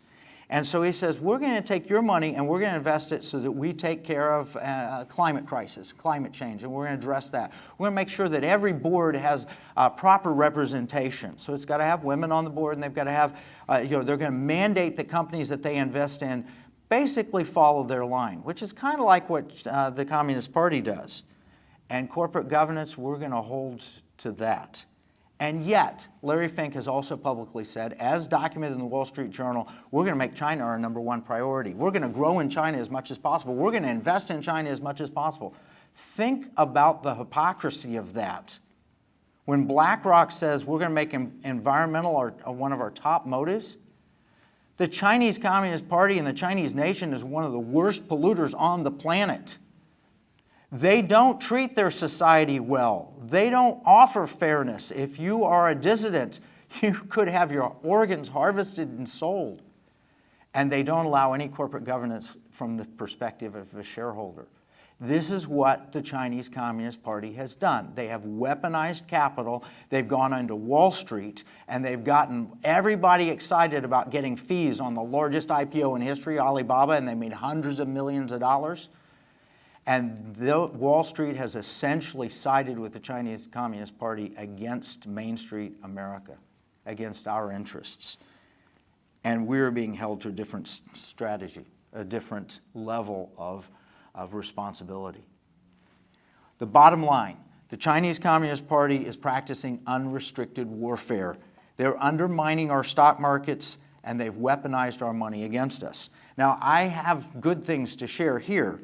[SPEAKER 4] And so he says, we're going to take your money and we're going to invest it so that we take care of climate crisis, climate change, and we're going to address that. We're going to make sure that every board has proper representation. So it's got to have women on the board, and they've got to have, they're going to mandate the companies that they invest in basically follow their line, which is kind of like what the Communist Party does. And corporate governance, we're going to hold to that. And yet, Larry Fink has also publicly said, as documented in the Wall Street Journal, we're going to make China our #1 priority. We're going to grow in China as much as possible. We're going to invest in China as much as possible. Think about the hypocrisy of that. When BlackRock says we're going to make environmental one of our top motives, the Chinese Communist Party and the Chinese nation is one of the worst polluters on the planet. They don't treat their society well. They don't offer fairness. If you are a dissident, you could have your organs harvested and sold. And they don't allow any corporate governance from the perspective of a shareholder. This is what the Chinese Communist Party has done. They have weaponized capital. They've gone into Wall Street, and they've gotten everybody excited about getting fees on the largest IPO in history, Alibaba, and they made hundreds of millions of dollars. And Wall Street has essentially sided with the Chinese Communist Party against Main Street America, against our interests. And we're being held to a different strategy, a different level of responsibility. The bottom line, the Chinese Communist Party is practicing unrestricted warfare. They're undermining our stock markets, and they've weaponized our money against us. Now, I have good things to share here.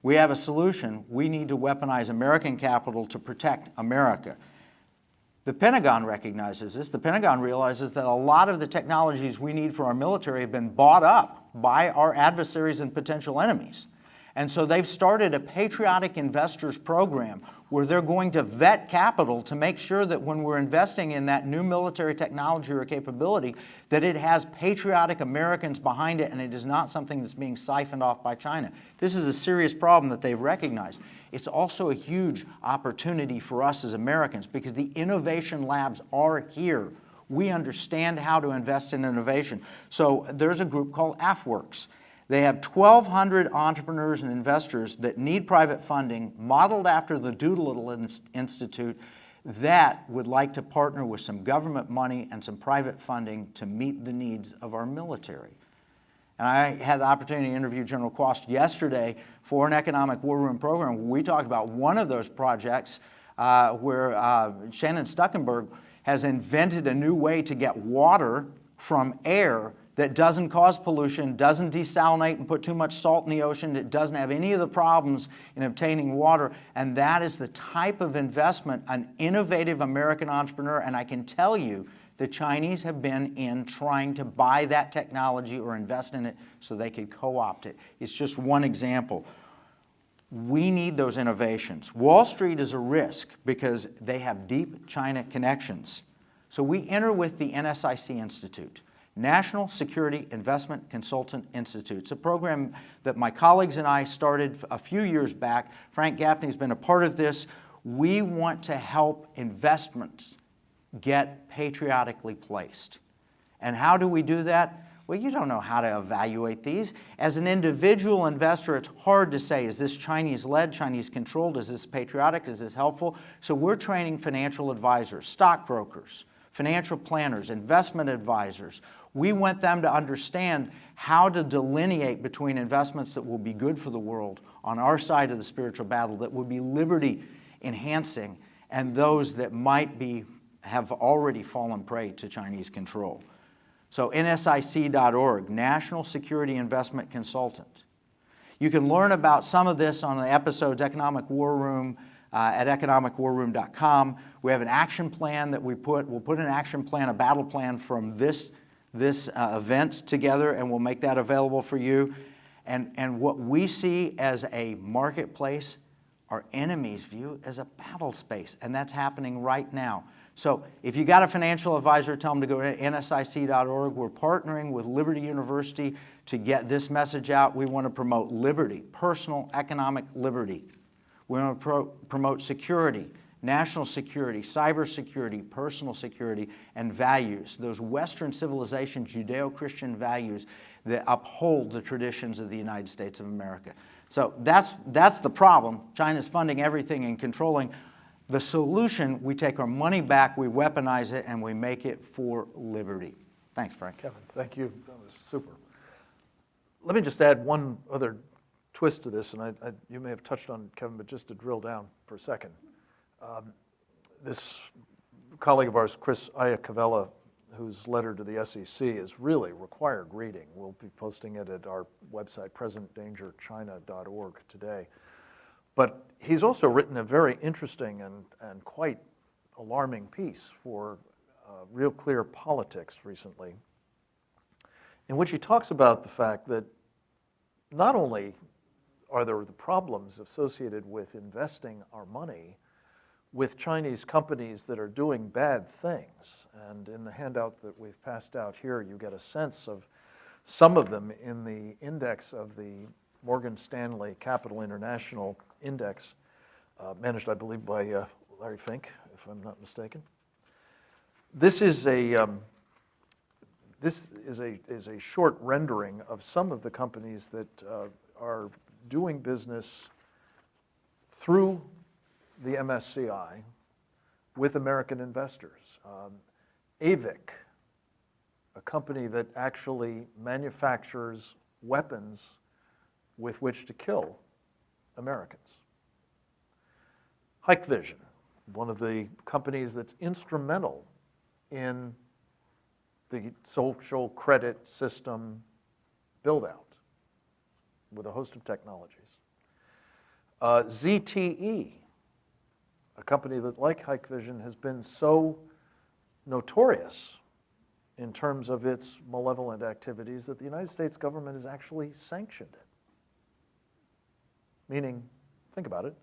[SPEAKER 4] We have a solution. We need to weaponize American capital to protect America. The Pentagon recognizes this. The Pentagon realizes that a lot of the technologies we need for our military have been bought up by our adversaries and potential enemies. And so they've started a patriotic investors program where they're going to vet capital to make sure that when we're investing in that new military technology or capability, that it has patriotic Americans behind it and it is not something that's being siphoned off by China. This is a serious problem that they've recognized. It's also a huge opportunity for us as Americans because the innovation labs are here. We understand how to invest in innovation. So there's a group called AFWorks. They have 1,200 entrepreneurs and investors that need private funding, modeled after the Doolittle Institute, that would like to partner with some government money and some private funding to meet the needs of our military. And I had the opportunity to interview General Quast yesterday for an economic war room program. We talked about one of those projects where Shannon Stuckenberg has invented a new way to get water from air that doesn't cause pollution, doesn't desalinate and put too much salt in the ocean, that doesn't have any of the problems in obtaining water. And that is the type of investment an innovative American entrepreneur, and I can tell you the Chinese have been in trying to buy that technology or invest in it so they could co-opt it. It's just one example. We need those innovations. Wall Street is a risk because they have deep China connections. So we enter with the NSIC Institute, National Security Investment Consultant Institute. It's a program that my colleagues and I started a few years back. Frank Gaffney's been a part of this. We want to help investments get patriotically placed. And how do we do that? Well, you don't know how to evaluate these. As an individual investor, it's hard to say, is this Chinese-led, Chinese-controlled? Is this patriotic? Is this helpful? So we're training financial advisors, stockbrokers, financial planners, investment advisors. We want them to understand how to delineate between investments that will be good for the world on our side of the spiritual battle that would be liberty enhancing, and those that might have already fallen prey to Chinese control. So NSIC.org, National Security Investment Consultant. You can learn about some of this on the episode's Economic War Room at economicwarroom.com. We have an action plan that we'll put an action plan, a battle plan from this event together, and we'll make that available for you. And what we see as a marketplace, our enemies view as a battle space, and that's happening right now. So if you got a financial advisor, tell them to go to nsic.org. We're partnering with Liberty University to get this message out. We want to promote liberty, personal economic liberty. We want to promote security, national security, cyber security, personal security, and values, those Western civilization, Judeo-Christian values that uphold the traditions of the United States of America. So that's the problem. China's funding everything and controlling. The solution, we take our money back, we weaponize it, and we make it for liberty. Thanks, Frank.
[SPEAKER 1] Kevin, thank you. That was super. Let me just add one other twist to this, and you may have touched on, Kevin, but just to drill down for a second. This colleague of ours, Chris Iacovella, whose letter to the SEC is really required reading. We'll be posting it at our website, presentdangerchina.org today. But he's also written a very interesting and quite alarming piece for Real Clear Politics recently, in which he talks about the fact that not only are there the problems associated with investing our money with Chinese companies that are doing bad things, and in the handout that we've passed out here, you get a sense of some of them in the index of the Morgan Stanley Capital International Index, managed, I believe, by Larry Fink, if I'm not mistaken. This is a short rendering of some of the companies that are doing business through the MSCI with American investors. IRVING, a company that actually manufactures weapons with which to kill Americans. Hikvision, one of the companies that's instrumental in the social credit system build-out with a host of technologies. ZTE, a company that, like Hikvision, has been so notorious in terms of its malevolent activities that the United States government has actually sanctioned it. Meaning, think about it,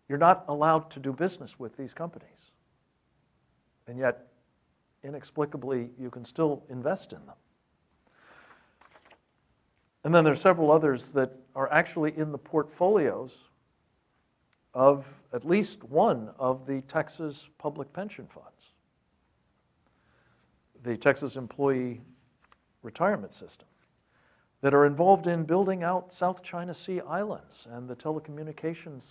[SPEAKER 1] you're not allowed to do business with these companies. And yet, inexplicably, you can still invest in them. And then there are several others that are actually in the portfolios of at least one of the Texas public pension funds, the Texas Employee Retirement System, that are involved in building out South China Sea islands and the telecommunications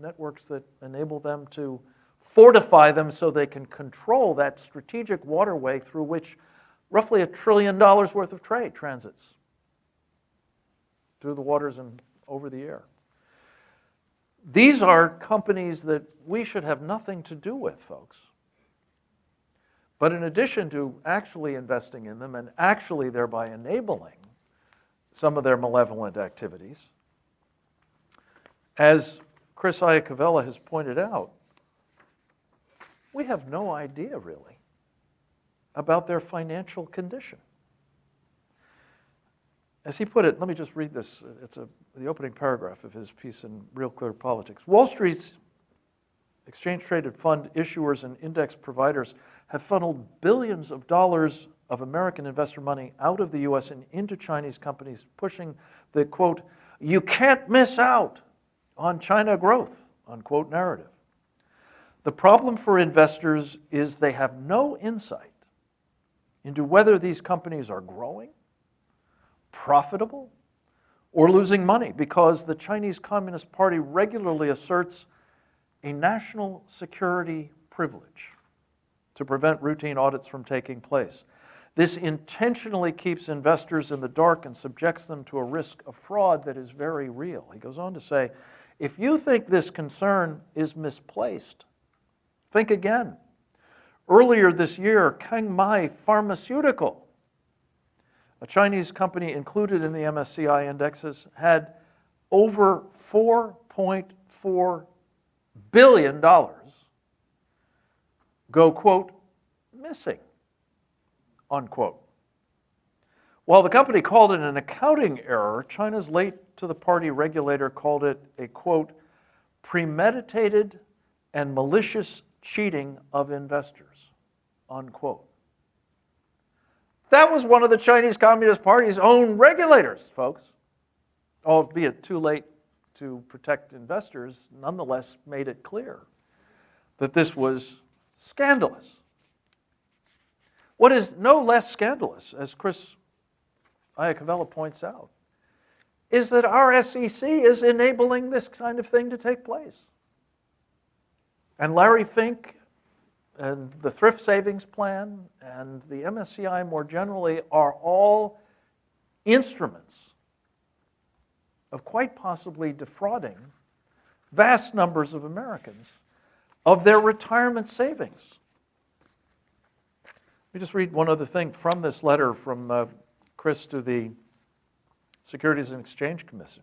[SPEAKER 1] networks that enable them to fortify them so they can control that strategic waterway through which roughly $1 trillion worth of trade transits through the waters and over the air. These are companies that we should have nothing to do with, folks. But in addition to actually investing in them and actually thereby enabling some of their malevolent activities, as Chris Iacovella has pointed out, we have no idea really about their financial condition. As he put it, let me just read this. It's the opening paragraph of his piece in Real Clear Politics. Wall Street's exchange-traded fund issuers and index providers have funneled billions of dollars of American investor money out of the U.S. and into Chinese companies, pushing the, quote, "you can't miss out on China growth," unquote, narrative. The problem for investors is they have no insight into whether these companies are growing, profitable, or losing money, because the Chinese Communist Party regularly asserts a national security privilege to prevent routine audits from taking place. This intentionally keeps investors in the dark and subjects them to a risk of fraud that is very real. He goes on to say, if you think this concern is misplaced, think again. Earlier this year, Kangmai Pharmaceutical, a Chinese company included in the MSCI indexes, had over $4.4 billion go, quote, missing, unquote. While the company called it an accounting error, China's late-to-the-party regulator called it a, quote, premeditated and malicious cheating of investors, unquote. That was one of the Chinese Communist Party's own regulators, folks. Albeit too late to protect investors, nonetheless made it clear that this was scandalous. What is no less scandalous, as Chris Iacovella points out, is that our SEC is enabling this kind of thing to take place. And Larry Fink and the Thrift Savings Plan and the MSCI more generally are all instruments of quite possibly defrauding vast numbers of Americans of their retirement savings. Let me just read one other thing from this letter from Chris to the Securities and Exchange Commission.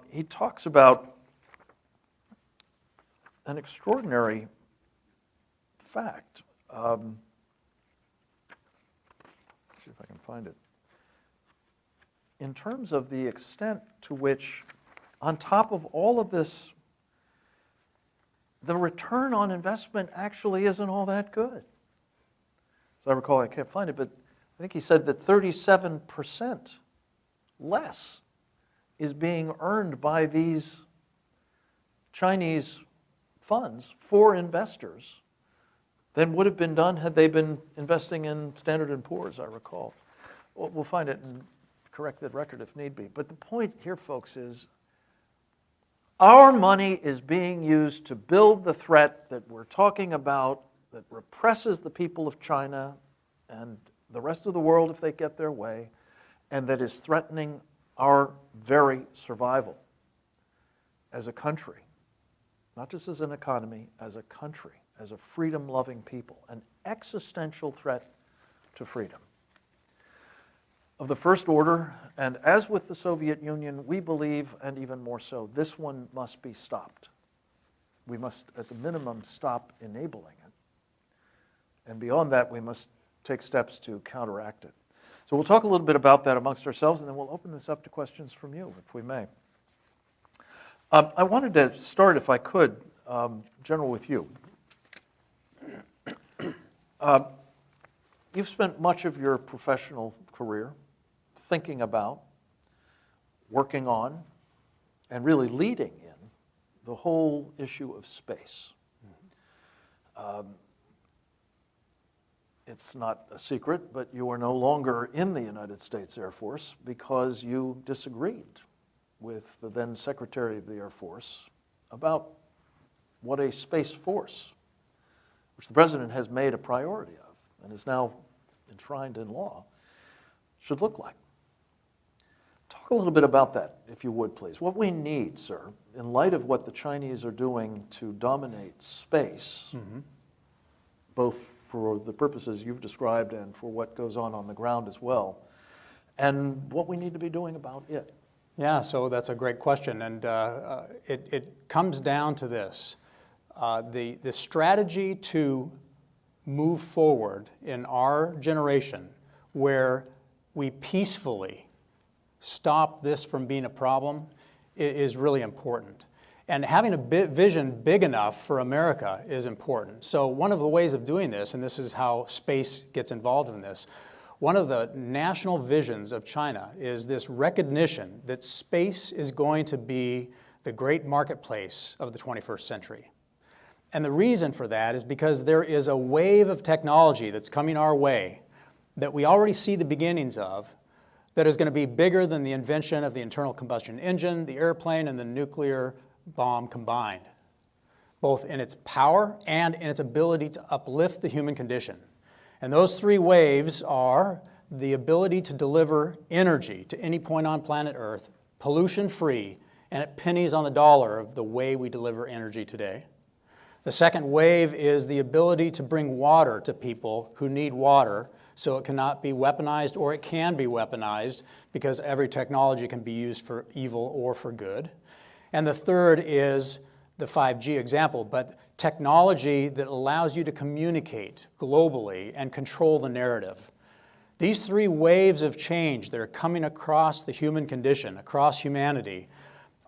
[SPEAKER 1] He talks about an extraordinary fact. Let's see if I can find it. In terms of the extent to which, on top of all of this, the return on investment actually isn't all that good. As I recall, I can't find it, but I think he said that 37% less is being earned by these Chinese funds for investors than would have been done had they been investing in Standard & Poor's, I recall. We'll find it and correct that record if need be. But the point here, folks, is our money is being used to build the threat that we're talking about that represses the people of China and the rest of the world if they get their way, and that is threatening our very survival as a country. Not just as an economy, as a country, as a freedom-loving people, an existential threat to freedom. Of the first order, and as with the Soviet Union, we believe, and even more so, this one must be stopped. We must, at the minimum, stop enabling it. And beyond that, we must take steps to counteract it. So we'll talk a little bit about that amongst ourselves, and then we'll open this up to questions from you, if we may. I wanted to start, if I could, General, with you. You've spent much of your professional career thinking about, working on, and really leading in the whole issue of space. It's not a secret, but you are no longer in the United States Air Force because you disagreed with the then Secretary of the Air Force about what a space force, which the President has made a priority of and is now enshrined in law, should look like. Talk a little bit about that, if you would, please. What we need, sir, in light of what the Chinese are doing to dominate space, both for the purposes you've described and for what goes on the ground as well, and what we need to be doing about it.
[SPEAKER 2] Yeah, so that's a great question, and it comes down to this. The strategy to move forward in our generation where we peacefully stop this from being a problem is really important. And having a vision big enough for America is important. So one of the ways of doing this, and this is how space gets involved in this, one of the national visions of China is this recognition that space is going to be the great marketplace of the 21st century. And the reason for that is because there is a wave of technology that's coming our way that we already see the beginnings of that is going to be bigger than the invention of the internal combustion engine, the airplane, and the nuclear bomb combined, both in its power and in its ability to uplift the human condition. And those three waves are the ability to deliver energy to any point on planet Earth, pollution-free, and at pennies on the dollar of the way we deliver energy today. The second wave is the ability to bring water to people who need water, so it cannot be weaponized, or it can be weaponized because every technology can be used for evil or for good. And the third is the 5G example, but technology that allows you to communicate globally and control the narrative. These three waves of change that are coming across the human condition, across humanity,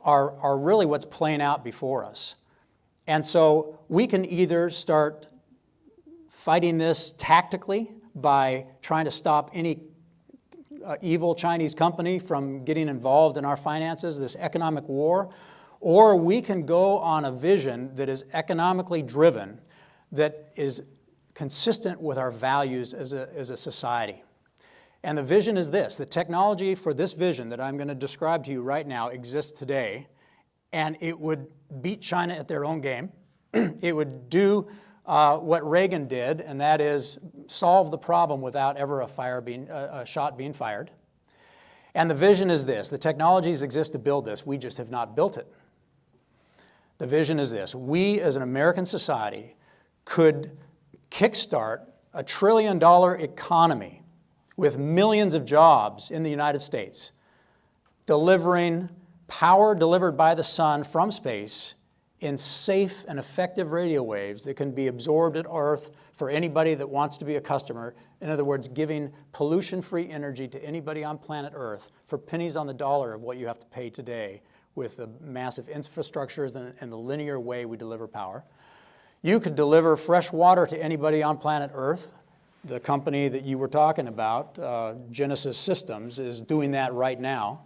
[SPEAKER 2] are really what's playing out before us. And so we can either start fighting this tactically by trying to stop any evil Chinese company from getting involved in our finances, this economic war, or we can go on a vision that is economically driven, that is consistent with our values as a society. And the vision is this: the technology for this vision that I'm going to describe to you right now exists today, and it would beat China at their own game. It would do what Reagan did, and that is solve the problem without ever a shot being fired. And the vision is this: the technologies exist to build this, we just have not built it. The vision is this: we as an American society could kickstart a $1 trillion economy with millions of jobs in the United States, delivering power delivered by the sun from space in safe and effective radio waves that can be absorbed at Earth for anybody that wants to be a customer. In other words, giving pollution-free energy to anybody on planet Earth for pennies on the dollar of what you have to pay today with the massive infrastructures and the linear way we deliver power. You could deliver fresh water to anybody on planet Earth. The company that you were talking about, Genesis Systems, is doing that right now,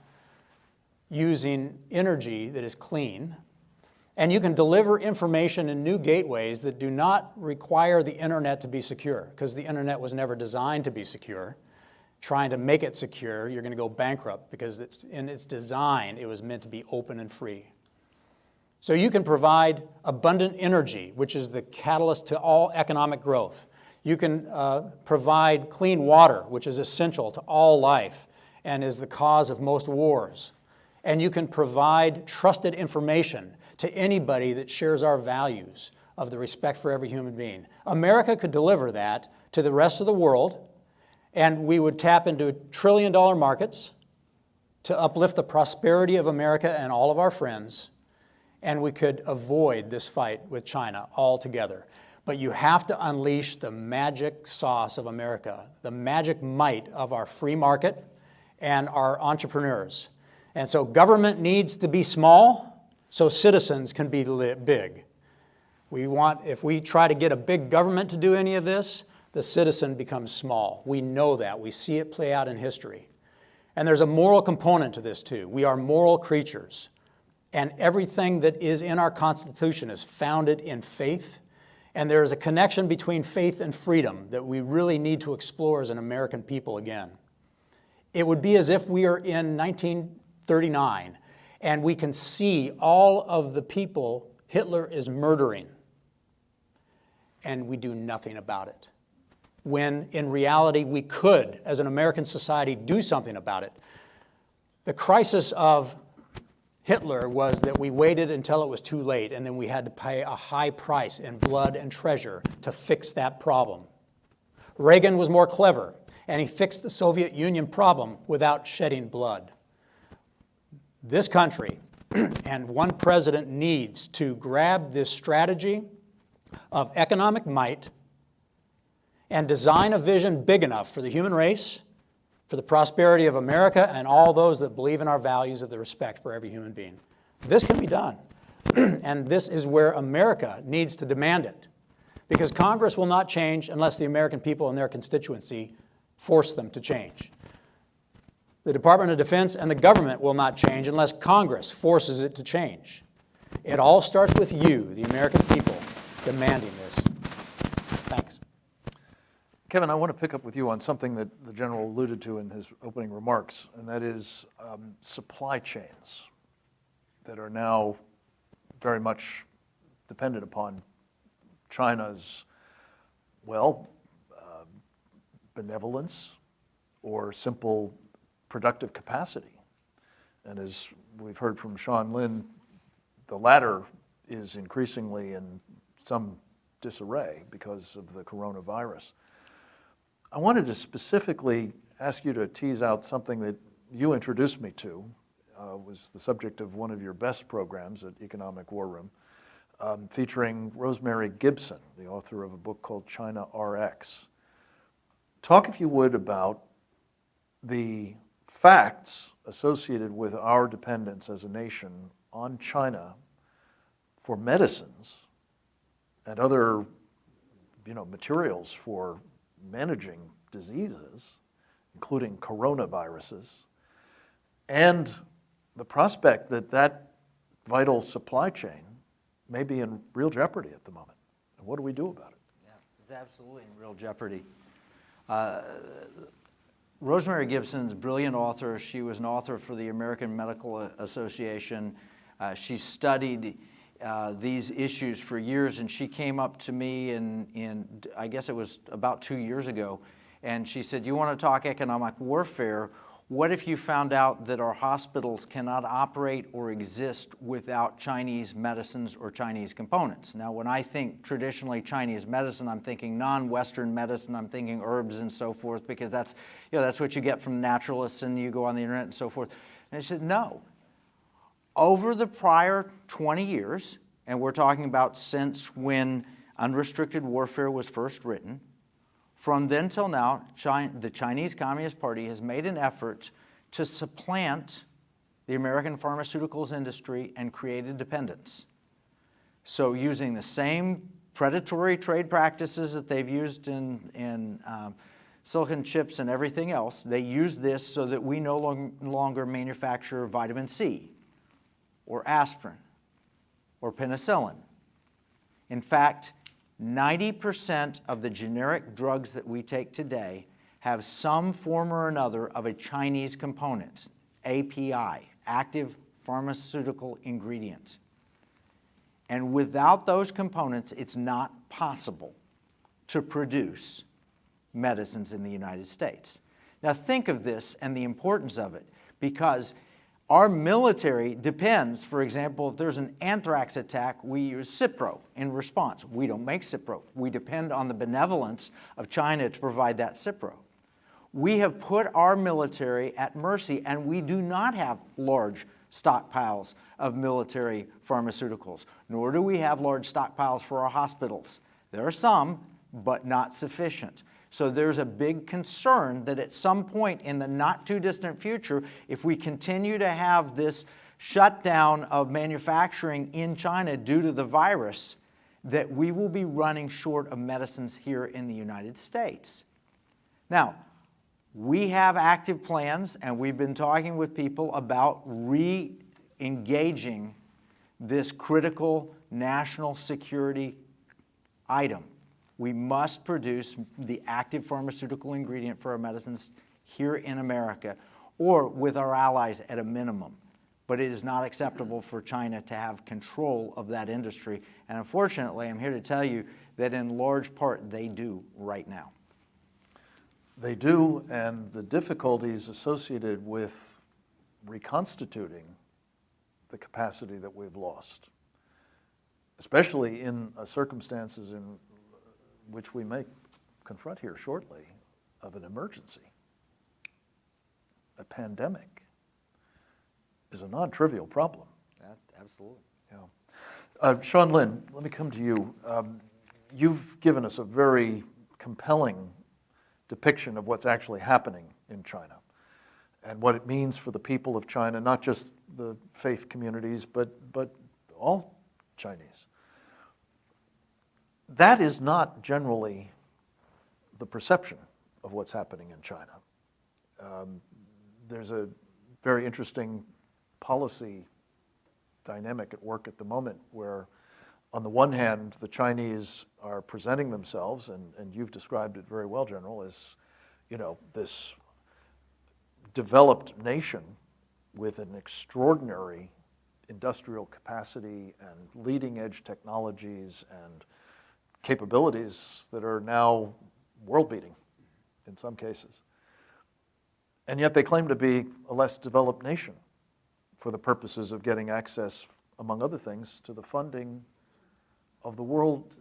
[SPEAKER 2] using energy that is clean. And you can deliver information in new gateways that do not require the internet to be secure, because the internet was never designed to be secure. Trying to make it secure, you're going to go bankrupt, because in its design, it was meant to be open and free. So you can provide abundant energy, which is the catalyst to all economic growth. You can provide clean water, which is essential to all life and is the cause of most wars. And you can provide trusted information to anybody that shares our values of the respect for every human being. America could deliver that to the rest of the world, and we would tap into $1 trillion markets to uplift the prosperity of America and all of our friends, and we could avoid this fight with China altogether. But you have to unleash the magic sauce of America, the magic might of our free market and our entrepreneurs. And so government needs to be small so citizens can be big. If we try to get a big government to do any of this, the citizen becomes small. We know that. We see it play out in history. And there's a moral component to this too. We are moral creatures. And everything that is in our Constitution is founded in faith. And there is a connection between faith and freedom that we really need to explore as an American people again. It would be as if we are in 1939 and we can see all of the people Hitler is murdering, and we do nothing about it. When in reality we could, as an American society, do something about it. The crisis of Hitler was that we waited until it was too late, and then we had to pay a high price in blood and treasure to fix that problem. Reagan was more clever, and he fixed the Soviet Union problem without shedding blood. This country and one president needs to grab this strategy of economic might and design a vision big enough for the human race, for the prosperity of America, and all those that believe in our values of the respect for every human being. This can be done, and this is where America needs to demand it, because Congress will not change unless the American people and their constituency force them to change. The Department of Defense and the government will not change unless Congress forces it to change. It all starts with you, the American people, demanding this. Thanks.
[SPEAKER 1] Kevin, I want to pick up with you on something that the General alluded to in his opening remarks, and that is supply chains that are now very much dependent upon China's, benevolence or simple productive capacity. And as we've heard from Sean Lin, the latter is increasingly in some disarray because of the coronavirus. I wanted to specifically ask you to tease out something that you introduced me to, was the subject of one of your best programs at Economic War Room, featuring Rosemary Gibson, the author of a book called China RX. Talk, if you would, about the facts associated with our dependence as a nation on China for medicines and other, materials for managing diseases, including coronaviruses, and the prospect that that vital supply chain may be in real jeopardy at the moment. And what do we do about it?
[SPEAKER 4] Yeah, it's absolutely in real jeopardy. Rosemary Gibson's a brilliant author. She was an author for the American Medical Association. She studied these issues for years, and she came up to me in I guess it was about 2 years ago, and she said, "You want to talk economic warfare? What if you found out that our hospitals cannot operate or exist without Chinese medicines or Chinese components?" Now, when I think traditionally Chinese medicine, I'm thinking non-Western medicine, I'm thinking herbs and so forth, because that's what you get from naturalists, and you go on the internet and so forth. And I said, no. Over the prior 20 years, and we're talking about since when unrestricted warfare was first written, from then till now, the Chinese Communist Party has made an effort to supplant the American pharmaceuticals industry and create a dependence. So using the same predatory trade practices that they've used in silicon chips and everything else, they use this so that we no longer manufacture vitamin C or aspirin or penicillin. In fact, 90% of the generic drugs that we take today have some form or another of a Chinese component, API, active pharmaceutical ingredient. And without those components, it's not possible to produce medicines in the United States. Now think of this and the importance of it, because our military depends, for example, if there's an anthrax attack, we use Cipro in response. We don't make Cipro. We depend on the benevolence of China to provide that Cipro. We have put our military at mercy, and we do not have large stockpiles of military pharmaceuticals, nor do we have large stockpiles for our hospitals. There are some, but not sufficient. So there's a big concern that at some point in the not too distant future, if we continue to have this shutdown of manufacturing in China due to the virus, that we will be running short of medicines here in the United States. Now, we have active plans, and we've been talking with people about re-engaging this critical national security item. We must produce the active pharmaceutical ingredient for our medicines here in America, or with our allies at a minimum. But it is not acceptable for China to have control of that industry. And unfortunately, I'm here to tell you that in large part they do right now.
[SPEAKER 1] They do, and the difficulties associated with reconstituting the capacity that we've lost, especially in circumstances in which we may confront here shortly, of an emergency. A pandemic is a non-trivial problem.
[SPEAKER 4] Absolutely.
[SPEAKER 1] Yeah. Sean Lin, let me come to you. You've given us a very compelling depiction of what's actually happening in China and what it means for the people of China, not just the faith communities, but all Chinese. That is not generally the perception of what's happening in China. There's a very interesting policy dynamic at work at the moment where, on the one hand, the Chinese are presenting themselves, and you've described it very well, General, as this developed nation with an extraordinary industrial capacity and leading edge technologies and capabilities that are now world-beating. in some cases. And yet they claim to be a less developed nation for the purposes of getting access, among other things, to the funding of the World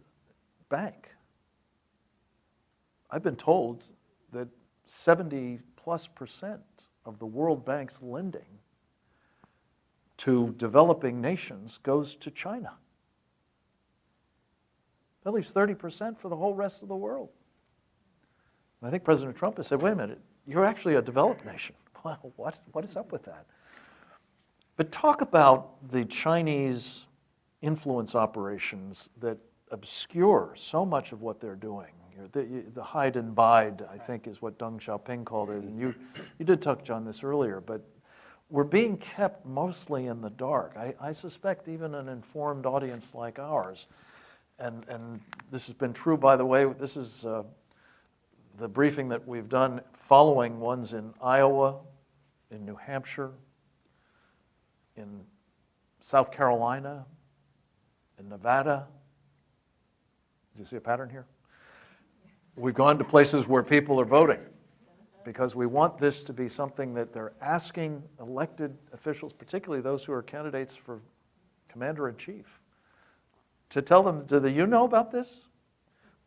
[SPEAKER 1] Bank. I've been told that 70+% of the World Bank's lending to developing nations goes to China. That leaves 30% for the whole rest of the world. And I think President Trump has said, wait a minute, you're actually a developed nation. Well, what is up with that? But talk about the Chinese influence operations that obscure so much of what they're doing. The hide and bide, I think, is what Deng Xiaoping called it. And you did touch on this earlier, but we're being kept mostly in the dark. I suspect even an informed audience like ours, and this has been true, by the way, this is the briefing that we've done following ones in Iowa, in New Hampshire, in South Carolina, in Nevada. Do you see a pattern here? We've gone to places where people are voting because we want this to be something that they're asking elected officials, particularly those who are candidates for commander-in-chief, to tell them, do you know about this?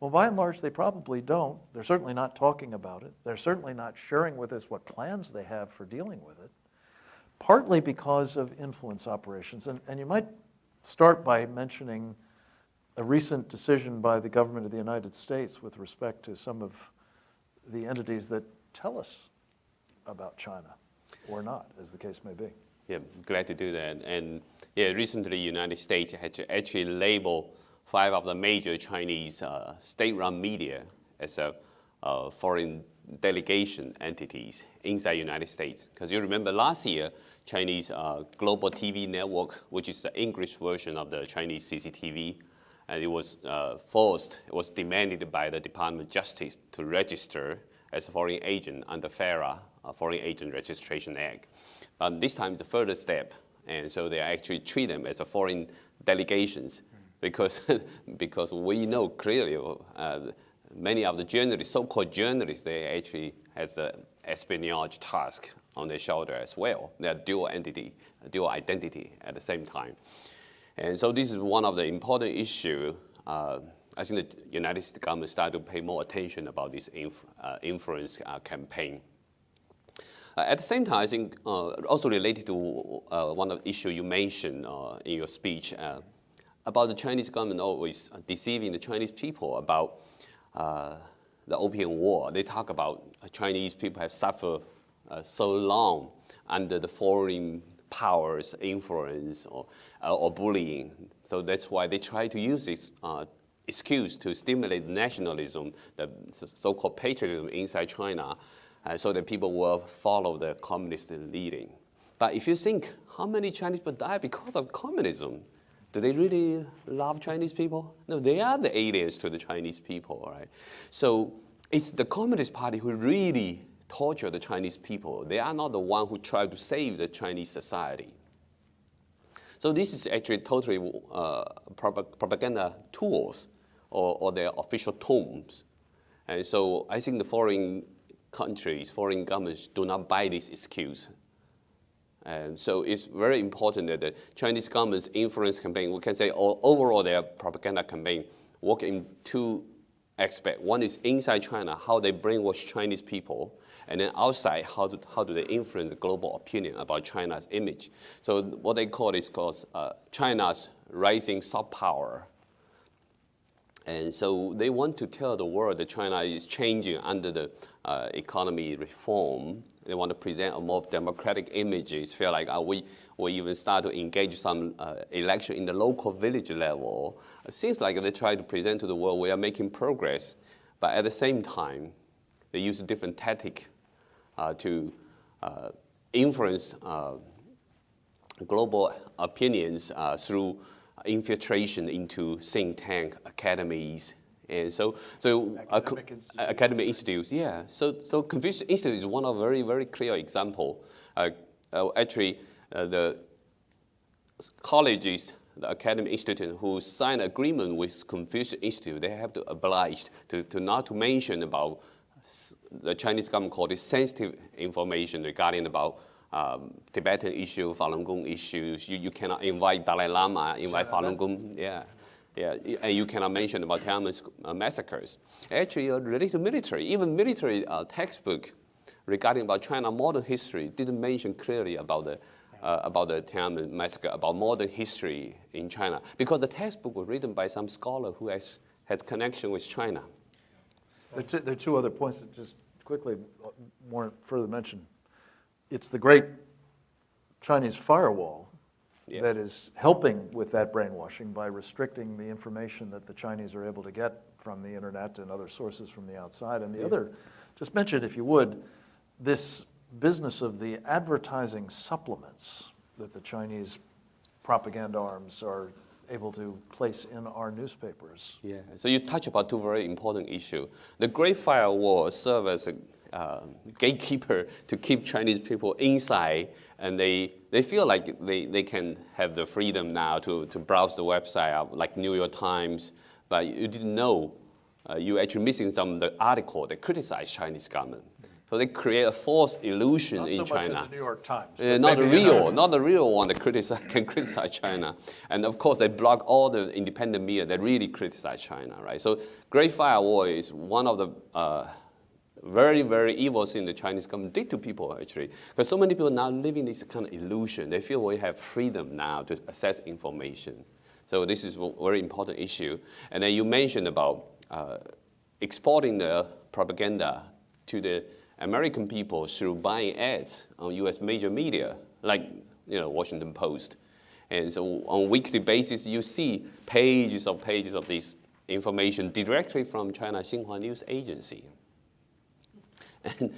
[SPEAKER 1] Well, by and large, they probably don't. They're certainly not talking about it. They're certainly not sharing with us what plans they have for dealing with it, partly because of influence operations. And you might start by mentioning a recent decision by the government of the United States with respect to some of the entities that tell us about China, or not, as the case may be.
[SPEAKER 3] Yeah, glad to do that. And yeah, recently the United States had to actually label 5 of the major Chinese state-run media as foreign delegation entities inside the United States. Because you remember last year, Chinese Global TV Network, which is the English version of the Chinese CCTV, and it was demanded by the Department of Justice to register as a foreign agent under FARA, Foreign Agent Registration Act. This time it's a further step, and so they actually treat them as a foreign delegations because we know clearly many of the journalists, so-called journalists, they actually has an espionage task on their shoulder as well. They're dual identity at the same time. And so this is one of the important issues. I think the United States government started to pay more attention about this influence campaign. At the same time, I think also related to one of the issues you mentioned in your speech about the Chinese government always deceiving the Chinese people about the Opium War. They talk about Chinese people have suffered so long under the foreign powers, influence, or bullying. So that's why they try to use this excuse to stimulate nationalism, the so-called patriotism inside China, so that people will follow the communist leading. But if you think how many Chinese people die because of communism, do they really love Chinese people? No, they are the aliens to the Chinese people, right? So it's the Communist Party who really torture the Chinese people. They are not the one who try to save the Chinese society. So this is actually totally propaganda tools or their official tomes. And so I think the foreign countries, foreign governments do not buy this excuse. And so it's very important that the Chinese government's influence campaign, we can say overall their propaganda campaign, work in 2 aspects. One is inside China, how they brainwash Chinese people, and then outside, how do they influence the global opinion about China's image. So what they call is called China's rising soft power. And so they want to tell the world that China is changing under the economy reform. They want to present a more democratic image. It's feel like we even start to engage some election in the local village level. It seems like they try to present to the world we are making progress, but at the same time, they use a different tactic to influence global opinions through infiltration into think tank academies. And so academic institutes, yeah. So Confucius Institute is one of very, very clear example. Actually, the colleges, the academic institute who sign agreement with Confucius Institute, they have to oblige to not to mention about the Chinese government called it sensitive information regarding about Tibetan issue, Falun Gong issues. You cannot invite Dalai Lama, invite Falun Gong. Yeah. And you cannot mention about Tiananmen massacres. Actually, related to military, even military textbook regarding about China modern history didn't mention clearly about the Tiananmen massacre, about modern history in China, because the textbook was written by some scholar who has connection with China.
[SPEAKER 1] There are two other points that just quickly warrant further mention. It's the great Chinese firewall that is helping with that brainwashing by restricting the information that the Chinese are able to get from the internet and other sources from the outside. And the other, just mention, if you would, this business of the advertising supplements that the Chinese propaganda arms are able to place in our newspapers.
[SPEAKER 3] Yeah, so you touch about two very important issues. The Great Firewall serves as a gatekeeper to keep Chinese people inside, and they feel like they can have the freedom now to browse the website like New York Times, but you didn't know you're actually missing some of the article that criticize Chinese government. So they create a false illusion in China.
[SPEAKER 1] Not so much in the New York Times.
[SPEAKER 3] Not the real one that can criticize China. And of course, they block all the independent media that really criticize China, right? So Great Firewall is one of the very, very evil thing the Chinese government did to people, actually. Because so many people now live in this kind of illusion. They feel we have freedom now to access information. So this is a very important issue. And then you mentioned about exporting the propaganda to the American people through buying ads on U.S. major media, like Washington Post. And so on a weekly basis, you see pages of this information directly from China Xinhua News Agency. And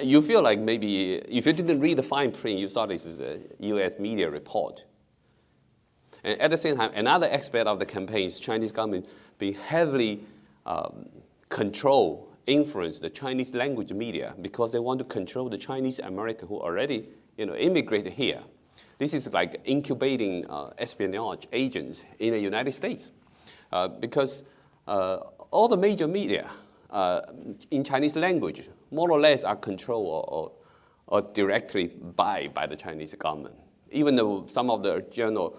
[SPEAKER 3] you feel like maybe if you didn't read the fine print, you thought this is a U.S. media report. And at the same time, another aspect of the campaign is Chinese government being heavily influence the Chinese language media because they want to control the Chinese American who already immigrated here. This is like incubating espionage agents in the United States because all the major media in Chinese language more or less are controlled or directly by the Chinese government. Even though some of the journal,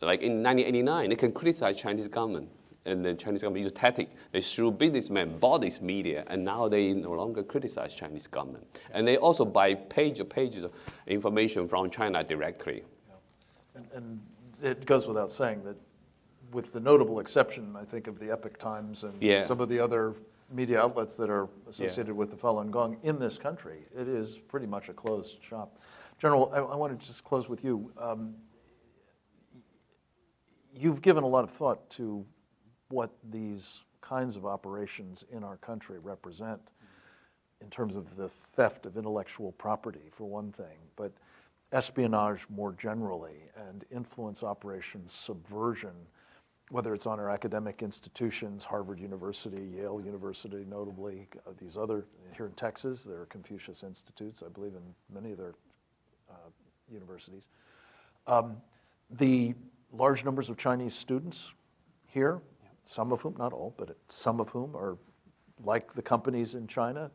[SPEAKER 3] like in 1989, they can criticize Chinese government. And the Chinese government use a tactic. They through businessmen bought this media, and now they no longer criticize Chinese government. And they also buy pages of information from China directly.
[SPEAKER 1] Yeah. And it goes without saying that with the notable exception, I think, of the Epoch Times and some of the other media outlets that are associated with the Falun Gong in this country, it is pretty much a closed shop. General, I want to just close with you. You've given a lot of thought to what these kinds of operations in our country represent in terms of the theft of intellectual property, for one thing, but espionage more generally, and influence operations, subversion, whether it's on our academic institutions, Harvard University, Yale University, notably, these other, here in Texas, there are Confucius Institutes, I believe, in many of their universities. The large numbers of Chinese students here, some of whom, not all, but some of whom are, like the companies in China,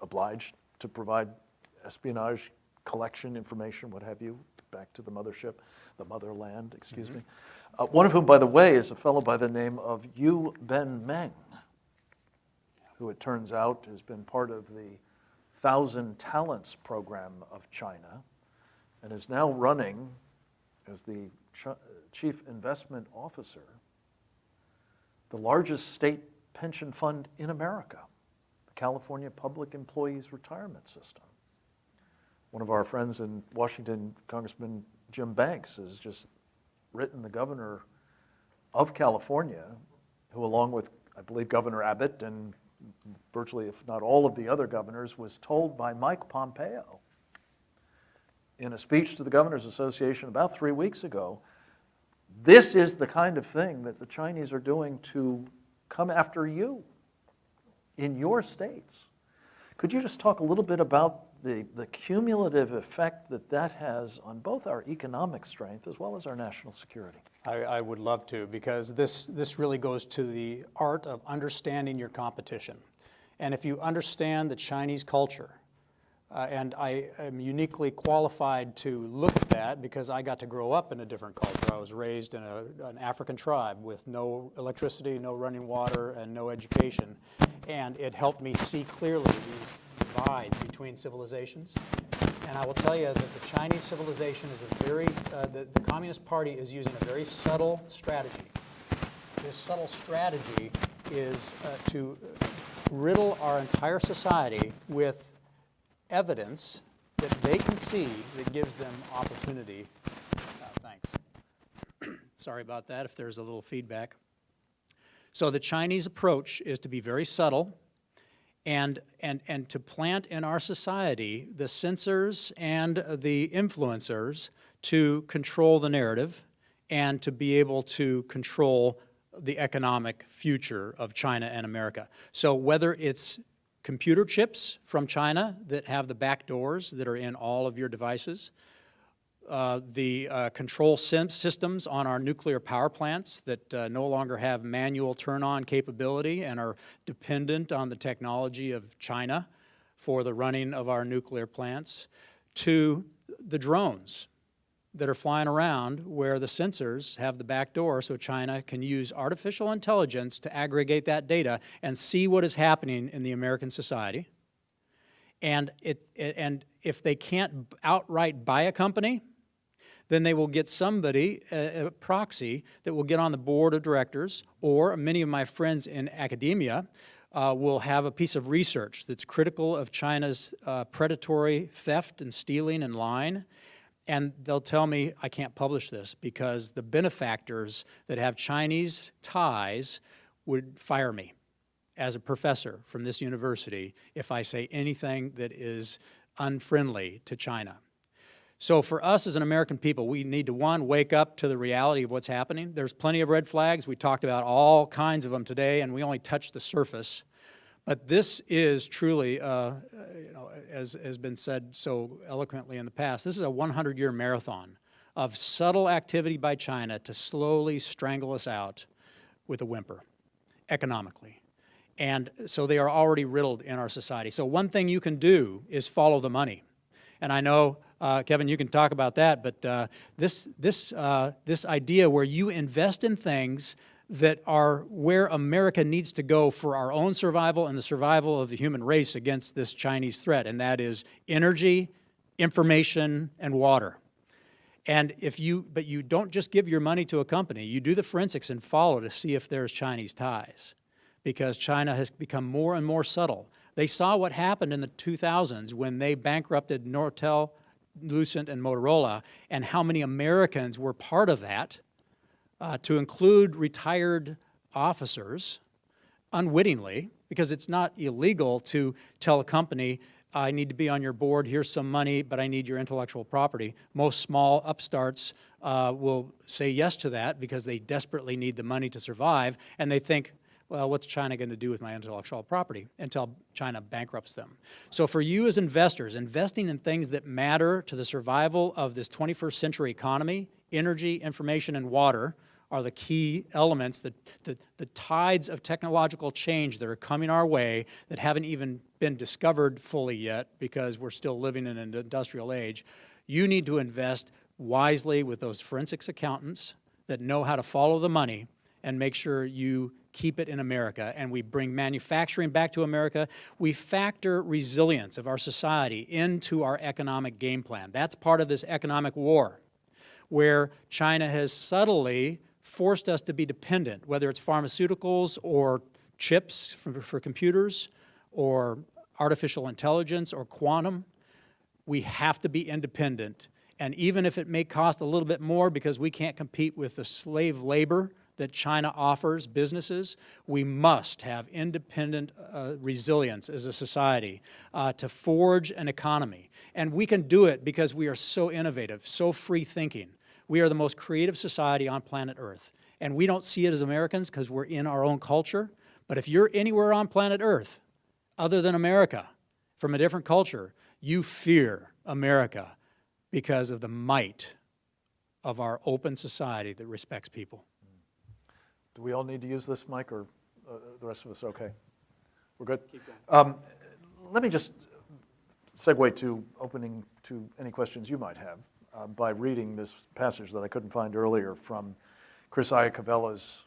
[SPEAKER 1] obliged to provide espionage, collection information, what have you, back to the mothership, the motherland, excuse me. One of whom, by the way, is a fellow by the name of Yu Ben-meng, who it turns out has been part of the 1,000 Talents program of China and is now running as the chief investment officer the largest state pension fund in America, the California Public Employees Retirement System. One of our friends in Washington, Congressman Jim Banks, has just written the governor of California, who along with, I believe, Governor Abbott and virtually, if not all of the other governors, was told by Mike Pompeo in a speech to the Governors Association about 3 weeks ago, this is the kind of thing that the Chinese are doing to come after you in your states. Could you just talk a little bit about the cumulative effect that has on both our economic strength as well as our national security?
[SPEAKER 2] I would love to, because this really goes to the art of understanding your competition. And if you understand the Chinese culture, and I am uniquely qualified to look at that because I got to grow up in a different culture. I was raised in an African tribe with no electricity, no running water, and no education. And it helped me see clearly these divides between civilizations. And I will tell you that the Chinese civilization is a very, the Communist Party is using a very subtle strategy. This subtle strategy is to riddle our entire society with evidence that they can see that gives them opportunity. Thanks. Sorry about that if there's a little feedback. So the Chinese approach is to be very subtle and to plant in our society the censors and the influencers to control the narrative and to be able to control the economic future of China and America. So whether it's computer chips from China that have the back doors that are in all of your devices, the control systems on our nuclear power plants that no longer have manual turn-on capability and are dependent on the technology of China for the running of our nuclear plants, to the drones that are flying around where the sensors have the back door so China can use artificial intelligence to aggregate that data and see what is happening in the American society. And if they can't outright buy a company, then they will get somebody, a proxy, that will get on the board of directors, or many of my friends in academia will have a piece of research that's critical of China's predatory theft and stealing and lying. And they'll tell me, I can't publish this because the benefactors that have Chinese ties would fire me as a professor from this university if I say anything that is unfriendly to China. So for us as an American people, we need to, one, wake up to the reality of what's happening. There's plenty of red flags. We talked about all kinds of them today, and we only touched the surface. But this is truly, as has been said so eloquently in the past, this is a 100-year marathon of subtle activity by China to slowly strangle us out with a whimper, economically. And so they are already riddled in our society. So one thing you can do is follow the money. And I know, Kevin, you can talk about that, but this idea where you invest in things that are where America needs to go for our own survival and the survival of the human race against this Chinese threat, and that is energy, information, and water. And but you don't just give your money to a company, you do the forensics and follow to see if there's Chinese ties, because China has become more and more subtle. They saw what happened in the 2000s when they bankrupted Nortel, Lucent, and Motorola, and how many Americans were part of that, to include retired officers, unwittingly, because it's not illegal to tell a company, I need to be on your board, here's some money, but I need your intellectual property. Most small upstarts will say yes to that because they desperately need the money to survive, and they think, well, what's China going to do with my intellectual property until China bankrupts them? So for you as investors, investing in things that matter to the survival of this 21st century economy, energy, information, and water are the key elements, the tides of technological change that are coming our way that haven't even been discovered fully yet because we're still living in an industrial age. You need to invest wisely with those forensics accountants that know how to follow the money and make sure you keep it in America, and we bring manufacturing back to America. We factor resilience of our society into our economic game plan. That's part of this economic war, where China has subtly forced us to be dependent, whether it's pharmaceuticals or chips for computers or artificial intelligence or quantum. We have to be independent. And even if it may cost a little bit more because we can't compete with the slave labor that China offers businesses, we must have independent resilience as a society to forge an economy. And we can do it because we are so innovative, so free-thinking. We are the most creative society on planet Earth. And we don't see it as Americans because we're in our own culture. But if you're anywhere on planet Earth other than America, from a different culture, you fear America because of the might of our open society that respects people.
[SPEAKER 1] Do we all need to use this mic, or the rest of us okay? We're good?
[SPEAKER 2] Keep going.
[SPEAKER 1] Let me just segue to opening to any questions you might have by reading this passage that I couldn't find earlier from Chris Iacovella's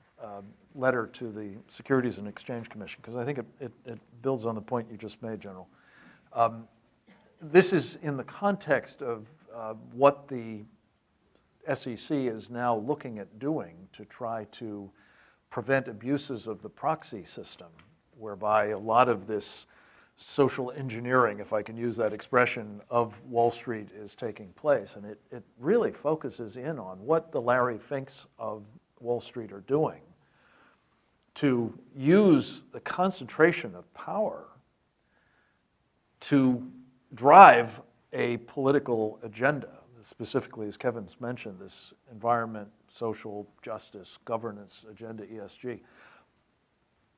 [SPEAKER 1] letter to the Securities and Exchange Commission, because I think it builds on the point you just made, General. This is in the context of what the SEC is now looking at doing to try to prevent abuses of the proxy system, whereby a lot of this social engineering, if I can use that expression, of Wall Street is taking place. And it really focuses in on what the Larry Finks of Wall Street are doing to use the concentration of power to drive a political agenda, specifically, as Kevin's mentioned, this environment, social justice, governance agenda, ESG,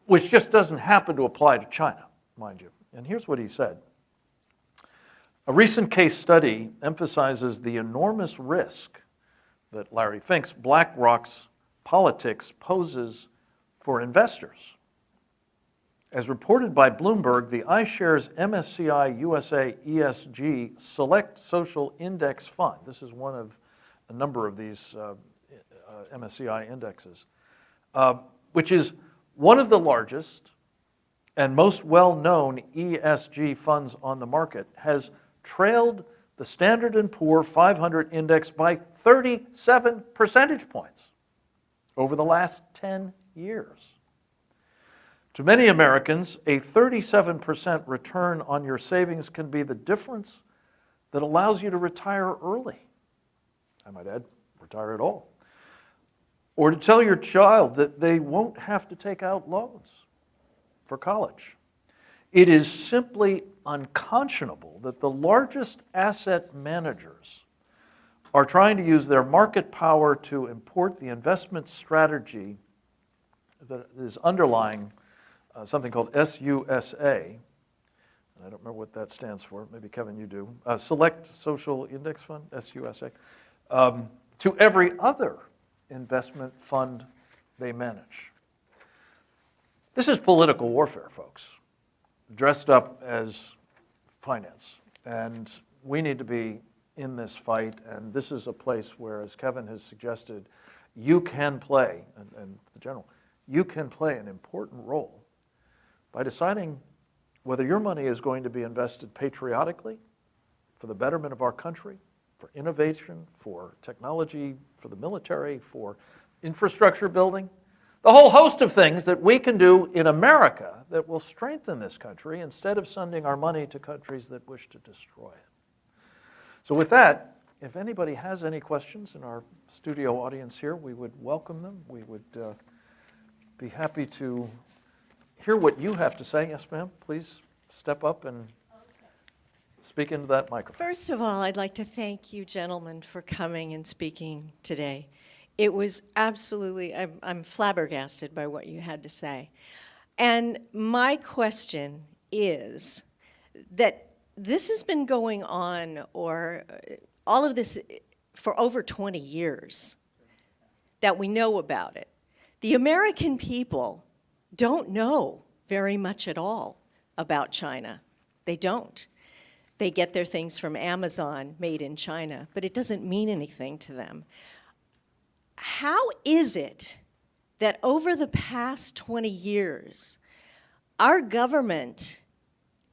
[SPEAKER 1] which just doesn't happen to apply to China, mind you. And here's what he said. A recent case study emphasizes the enormous risk that Larry Fink's BlackRock's politics poses for investors. As reported by Bloomberg, the iShares MSCI USA ESG Select Social Index Fund, this is one of a number of these MSCI indexes, which is one of the largest and most well-known ESG funds on the market, has trailed the Standard & Poor's 500 index by 37 percentage points over the last 10 years. To many Americans, a 37% return on your savings can be the difference that allows you to retire early. I might add, retire at all. Or to tell your child that they won't have to take out loans for college. It is simply unconscionable that the largest asset managers are trying to use their market power to import the investment strategy that is underlying something called SUSA. I don't remember what that stands for. Maybe, Kevin, you do. Select Social Index Fund, SUSA, to every other investment fund they manage. This is political warfare, folks, dressed up as finance. And we need to be in this fight. And this is a place where, as Kevin has suggested, you can play, and the General, you can play an important role by deciding whether your money is going to be invested patriotically for the betterment of our country, for innovation, for technology, for the military, for infrastructure building, the whole host of things that we can do in America that will strengthen this country instead of sending our money to countries that wish to destroy it. So with that, if anybody has any questions in our studio audience here, we would welcome them. We would be happy to hear what you have to say. Yes, ma'am, please step up and speak into that microphone.
[SPEAKER 5] First of all, I'd like to thank you gentlemen for coming and speaking today. It was absolutely, I'm flabbergasted by what you had to say. And my question is that this has been going on, or all of this, for over 20 years that we know about it. The American people don't know very much at all about China. They don't. They get their things from Amazon, made in China, but it doesn't mean anything to them. How is it that over the past 20 years, our government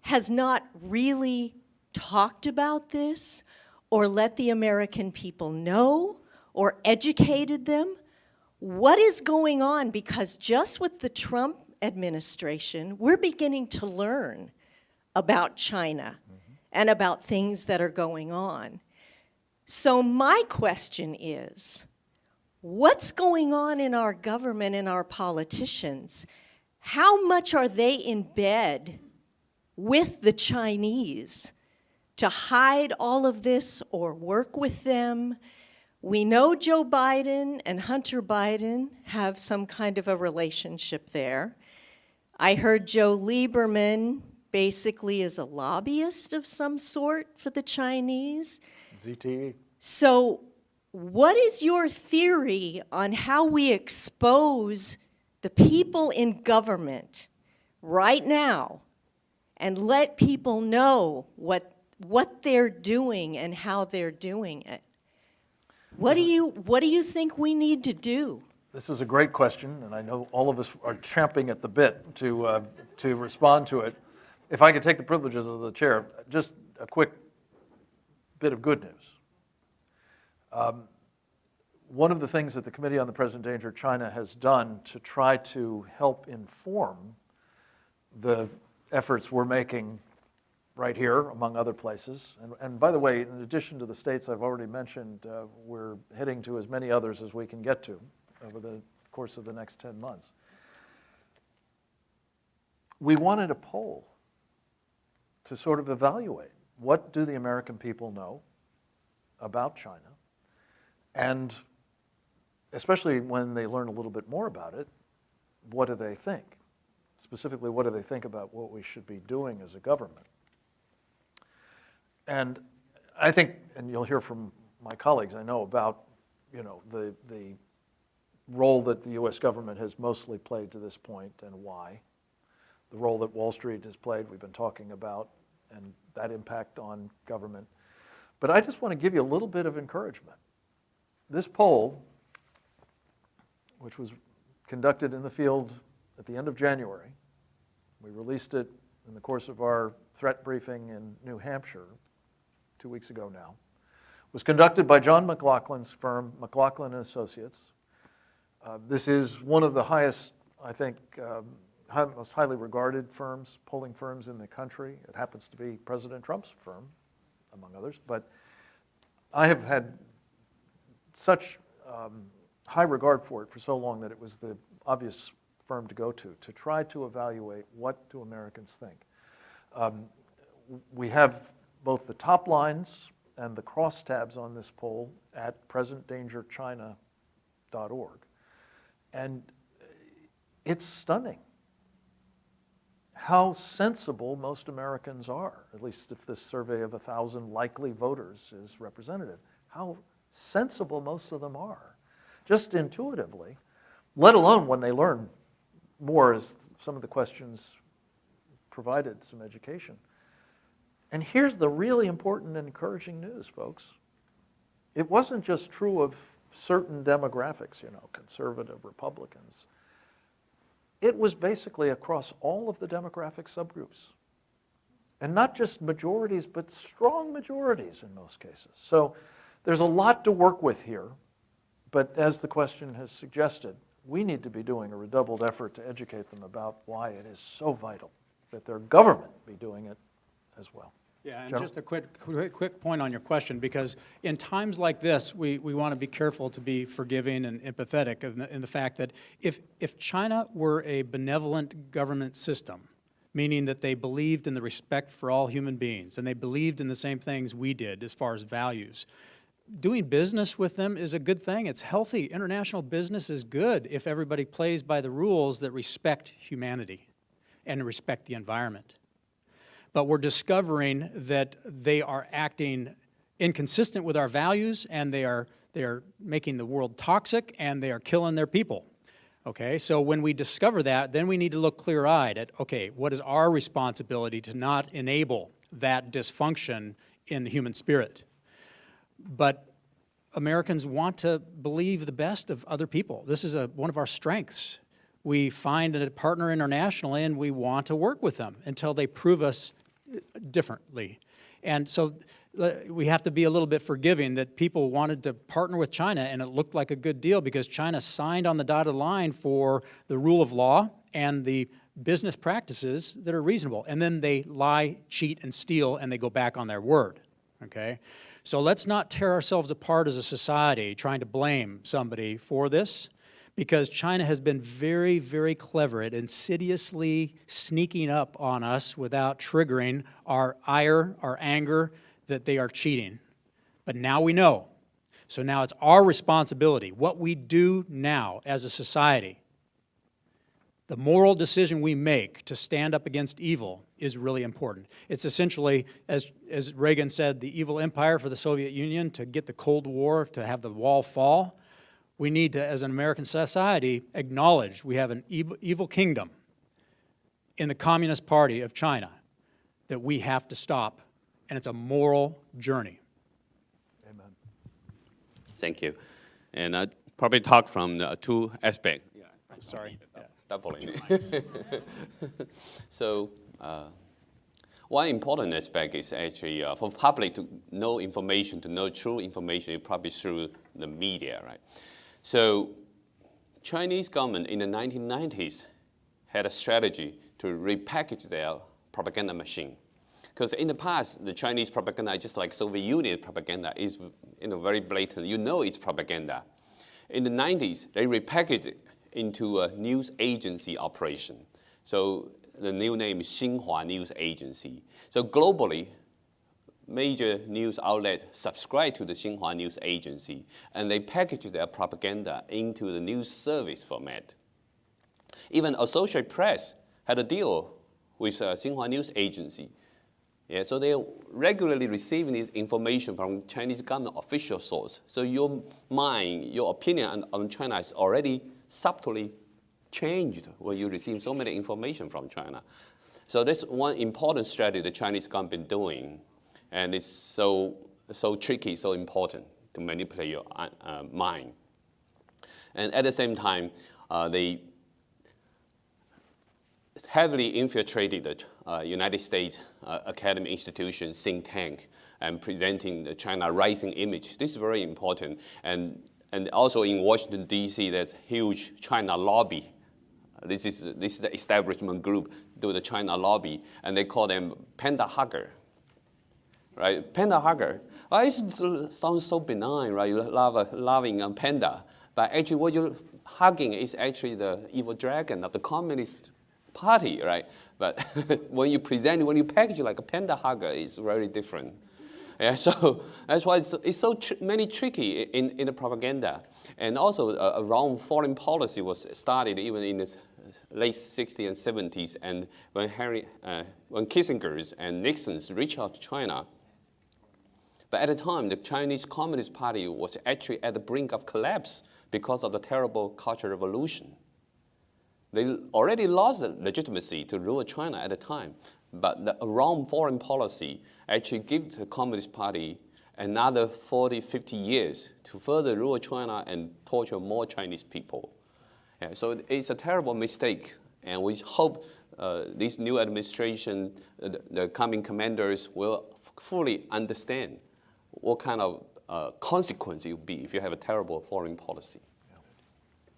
[SPEAKER 5] has not really talked about this or let the American people know or educated them? What is going on? Because just with the Trump administration, we're beginning to learn about China and about things that are going on. So my question is, what's going on in our government and our politicians? How much are they in bed with the Chinese to hide all of this or work with them? We know Joe Biden and Hunter Biden have some kind of a relationship there. I heard Joe Lieberman basically is a lobbyist of some sort for the Chinese.
[SPEAKER 1] ZTE.
[SPEAKER 5] So what is your theory on how we expose the people in government right now and let people know what they're doing and how they're doing it? What do you think we need to do?
[SPEAKER 1] This is a great question, and I know all of us are champing at the bit to respond to it. If I could take the privileges of the chair, just a quick bit of good news. One of the things that the Committee on the Present Danger of China has done to try to help inform the efforts we're making right here, among other places, and by the way, in addition to the states I've already mentioned, we're heading to as many others as we can get to over the course of the next 10 months. We wanted a poll to sort of evaluate what do the American people know about China, and especially when they learn a little bit more about it, what do they think? Specifically, what do they think about what we should be doing as a government? And I think, and you'll hear from my colleagues, I know about, the role that the U.S. government has mostly played to this point and why. The role that Wall Street has played, we've been talking about, and that impact on government. But I just want to give you a little bit of encouragement. This poll, which was conducted in the field at the end of January, we released it in the course of our threat briefing in New Hampshire 2 weeks ago now, was conducted by John McLaughlin's firm, McLaughlin & Associates. This is one of the highest, I think, most highly regarded firms, polling firms in the country. It happens to be President Trump's firm, among others. But I have had such high regard for it for so long that it was the obvious firm to go to try to evaluate what do Americans think. We have both the top lines and the crosstabs on this poll at presentdangerchina.org. And it's stunning how sensible most Americans are, at least if this survey of 1,000 likely voters is representative, how sensible most of them are, just intuitively, let alone when they learn more, as some of the questions provided some education. And here's the really important and encouraging news, folks. It wasn't just true of certain demographics, conservative Republicans. It was basically across all of the demographic subgroups. And not just majorities, but strong majorities in most cases. So there's a lot to work with here, but as the question has suggested, we need to be doing a redoubled effort to educate them about why it is so vital that their government be doing it as well.
[SPEAKER 2] Yeah, and
[SPEAKER 1] General?
[SPEAKER 2] just a quick point on your question, because in times like this, we want to be careful to be forgiving and empathetic in the fact that if China were a benevolent government system, meaning that they believed in the respect for all human beings, and they believed in the same things we did as far as values, doing business with them is a good thing. It's healthy. International business is good if everybody plays by the rules that respect humanity and respect the environment. But we're discovering that they are acting inconsistent with our values, and they are making the world toxic, and they are killing their people. Okay, so when we discover that, then we need to look clear-eyed at, okay, what is our responsibility to not enable that dysfunction in the human spirit? But Americans want to believe the best of other people. This is one of our strengths. We find a partner internationally, and we want to work with them until they prove us differently. And so we have to be a little bit forgiving that people wanted to partner with China, and it looked like a good deal because China signed on the dotted line for the rule of law and the business practices that are reasonable. And then they lie, cheat, and steal, and they go back on their word, okay? So let's not tear ourselves apart as a society trying to blame somebody for this, because China has been very, very clever at insidiously sneaking up on us without triggering our ire, our anger, that they are cheating. But now we know. So now it's our responsibility, what we do now as a society. The moral decision we make to stand up against evil is really important. It's essentially, as Reagan said, the evil empire for the Soviet Union to get the Cold War, to have the wall fall. We need to, as an American society, acknowledge we have an evil kingdom in the Communist Party of China that we have to stop, and it's a moral journey.
[SPEAKER 1] Amen.
[SPEAKER 3] Thank you. And I probably talk from the two aspects. Yeah,
[SPEAKER 2] Sorry.
[SPEAKER 3] doubling. So one important aspect is actually for public to know information, to know true information, probably through the media, right? So Chinese government in the 1990s had a strategy to repackage their propaganda machine. Because in the past, the Chinese propaganda, just like Soviet Union propaganda, is very blatant. You know it's propaganda. In the 90s, they repackaged it into a news agency operation. So the new name is Xinhua News Agency. So globally, major news outlets subscribe to the Xinhua News Agency, and they package their propaganda into the news service format. Even Associated Press had a deal with Xinhua News Agency. Yeah, so they are regularly receiving this information from Chinese government official source. So your mind, your opinion on China is already subtly changed when you receive so many information from China. So that's one important strategy the Chinese government been doing, and it's so tricky, so important to manipulate your mind. And at the same time, they heavily infiltrated the United States academic institution, think tank, and presenting the China rising image. This is very important. And also in Washington, D.C., there's huge China lobby. This is the establishment group do the China lobby, and they call them panda hugger. Right, panda hugger. It sounds so benign, right? You loving a panda, but actually what you're hugging is actually the evil dragon of the Communist Party, right? But when you package it like a panda hugger, it's very different. Yeah, so that's why it's so many tricky in the propaganda. And also around foreign policy was started even in the late 60s and 70s, and when Kissinger and Nixon reached out to China. But at the time, the Chinese Communist Party was actually at the brink of collapse because of the terrible Cultural Revolution. They already lost the legitimacy to rule China at the time, but the around foreign policy actually gives the Communist Party another 40, 50 years to further rule China and torture more Chinese people. Yeah, so it's a terrible mistake, and we hope this new administration, the coming commanders will fully understand what kind of consequence it will be if you have a terrible foreign policy.
[SPEAKER 1] Yeah.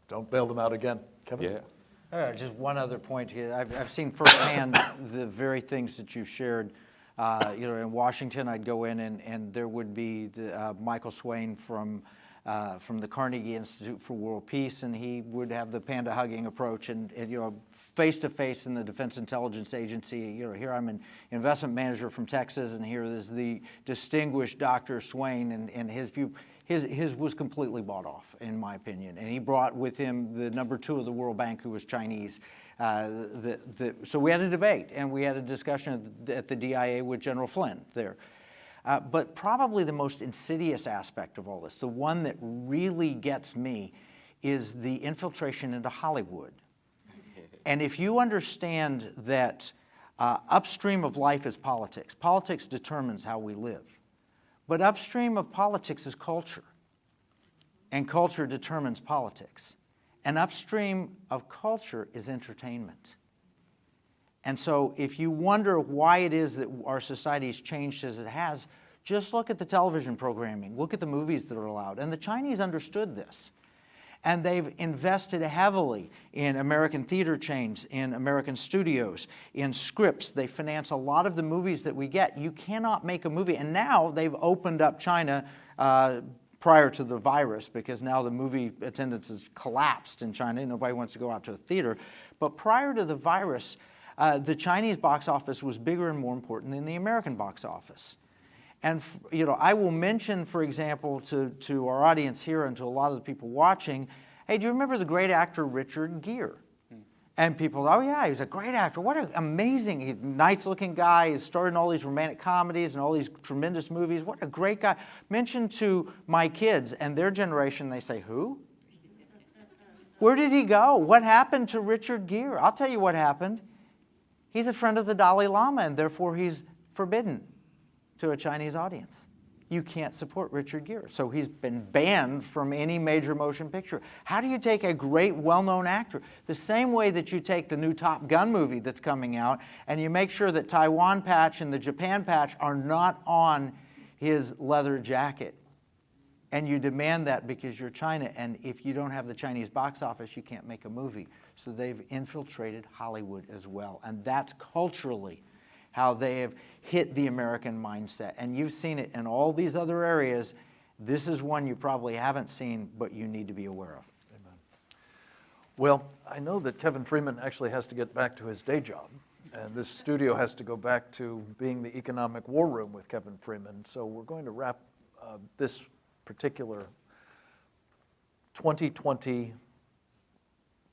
[SPEAKER 1] Don't bail them out again, Kevin.
[SPEAKER 3] Yeah.
[SPEAKER 4] Just one other point here. I've seen firsthand the very things that you shared. In Washington, I'd go in and there would be Michael Swain from the Carnegie Institute for World Peace, and he would have the panda hugging approach, and face to face in the Defense Intelligence Agency. Here I'm an investment manager from Texas, and here is the distinguished Dr. Swain, and his view. His was completely bought off, in my opinion. And he brought with him the number 2 of the World Bank, who was Chinese. So we had a debate, and we had a discussion at the DIA with General Flynn there. But probably the most insidious aspect of all this, the one that really gets me, is the infiltration into Hollywood. And if you understand that upstream of life is politics, politics determines how we live. But upstream of politics is culture, and culture determines politics. And upstream of culture is entertainment. And so if you wonder why it is that our society has changed as it has, just look at the television programming, look at the movies that are allowed. And the Chinese understood this. And they've invested heavily in American theater chains, in American studios, in scripts. They finance a lot of the movies that we get. You cannot make a movie. And now they've opened up China prior to the virus, because now the movie attendance has collapsed in China. Nobody wants to go out to a theater. But prior to the virus, the Chinese box office was bigger and more important than the American box office. And I will mention, for example, to our audience here and to a lot of the people watching, hey, do you remember the great actor Richard Gere? And people, oh yeah, he's a great actor. What an amazing, nice-looking guy. He's starred in all these romantic comedies and all these tremendous movies. What a great guy. Mention to my kids and their generation, they say, who? Where did he go? What happened to Richard Gere? I'll tell you what happened. He's a friend of the Dalai Lama, and therefore he's forbidden to a Chinese audience. You can't support Richard Gere. So he's been banned from any major motion picture. How do you take a great, well-known actor, the same way that you take the new Top Gun movie that's coming out, and you make sure that Taiwan patch and the Japan patch are not on his leather jacket, and you demand that because you're China, and if you don't have the Chinese box office, you can't make a movie. So they've infiltrated Hollywood as well, and that's culturally how they have hit the American mindset. And you've seen it in all these other areas. This is one you probably haven't seen, but you need to be aware of.
[SPEAKER 1] Amen. Well, I know that Kevin Freeman actually has to get back to his day job, and this studio has to go back to being the economic war room with Kevin Freeman. So we're going to wrap this particular 2020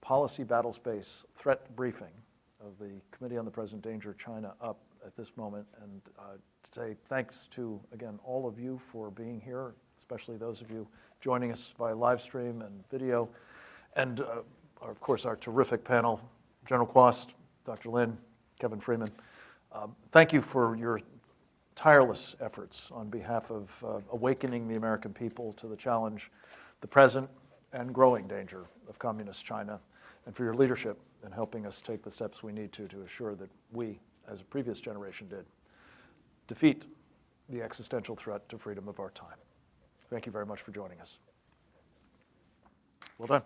[SPEAKER 1] Policy Battlespace Threat Briefing of the Committee on the Present Danger of China up at this moment, and to say thanks to, again, all of you for being here, especially those of you joining us via live stream and video, and of course our terrific panel, General Quast, Dr. Lin, Kevin Freeman. Thank you for your tireless efforts on behalf of awakening the American people to the challenge, the present and growing danger of communist China, and for your leadership in helping us take the steps we need to assure that we, as a previous generation did, defeat the existential threat to freedom of our time. Thank you very much for joining us. Well done.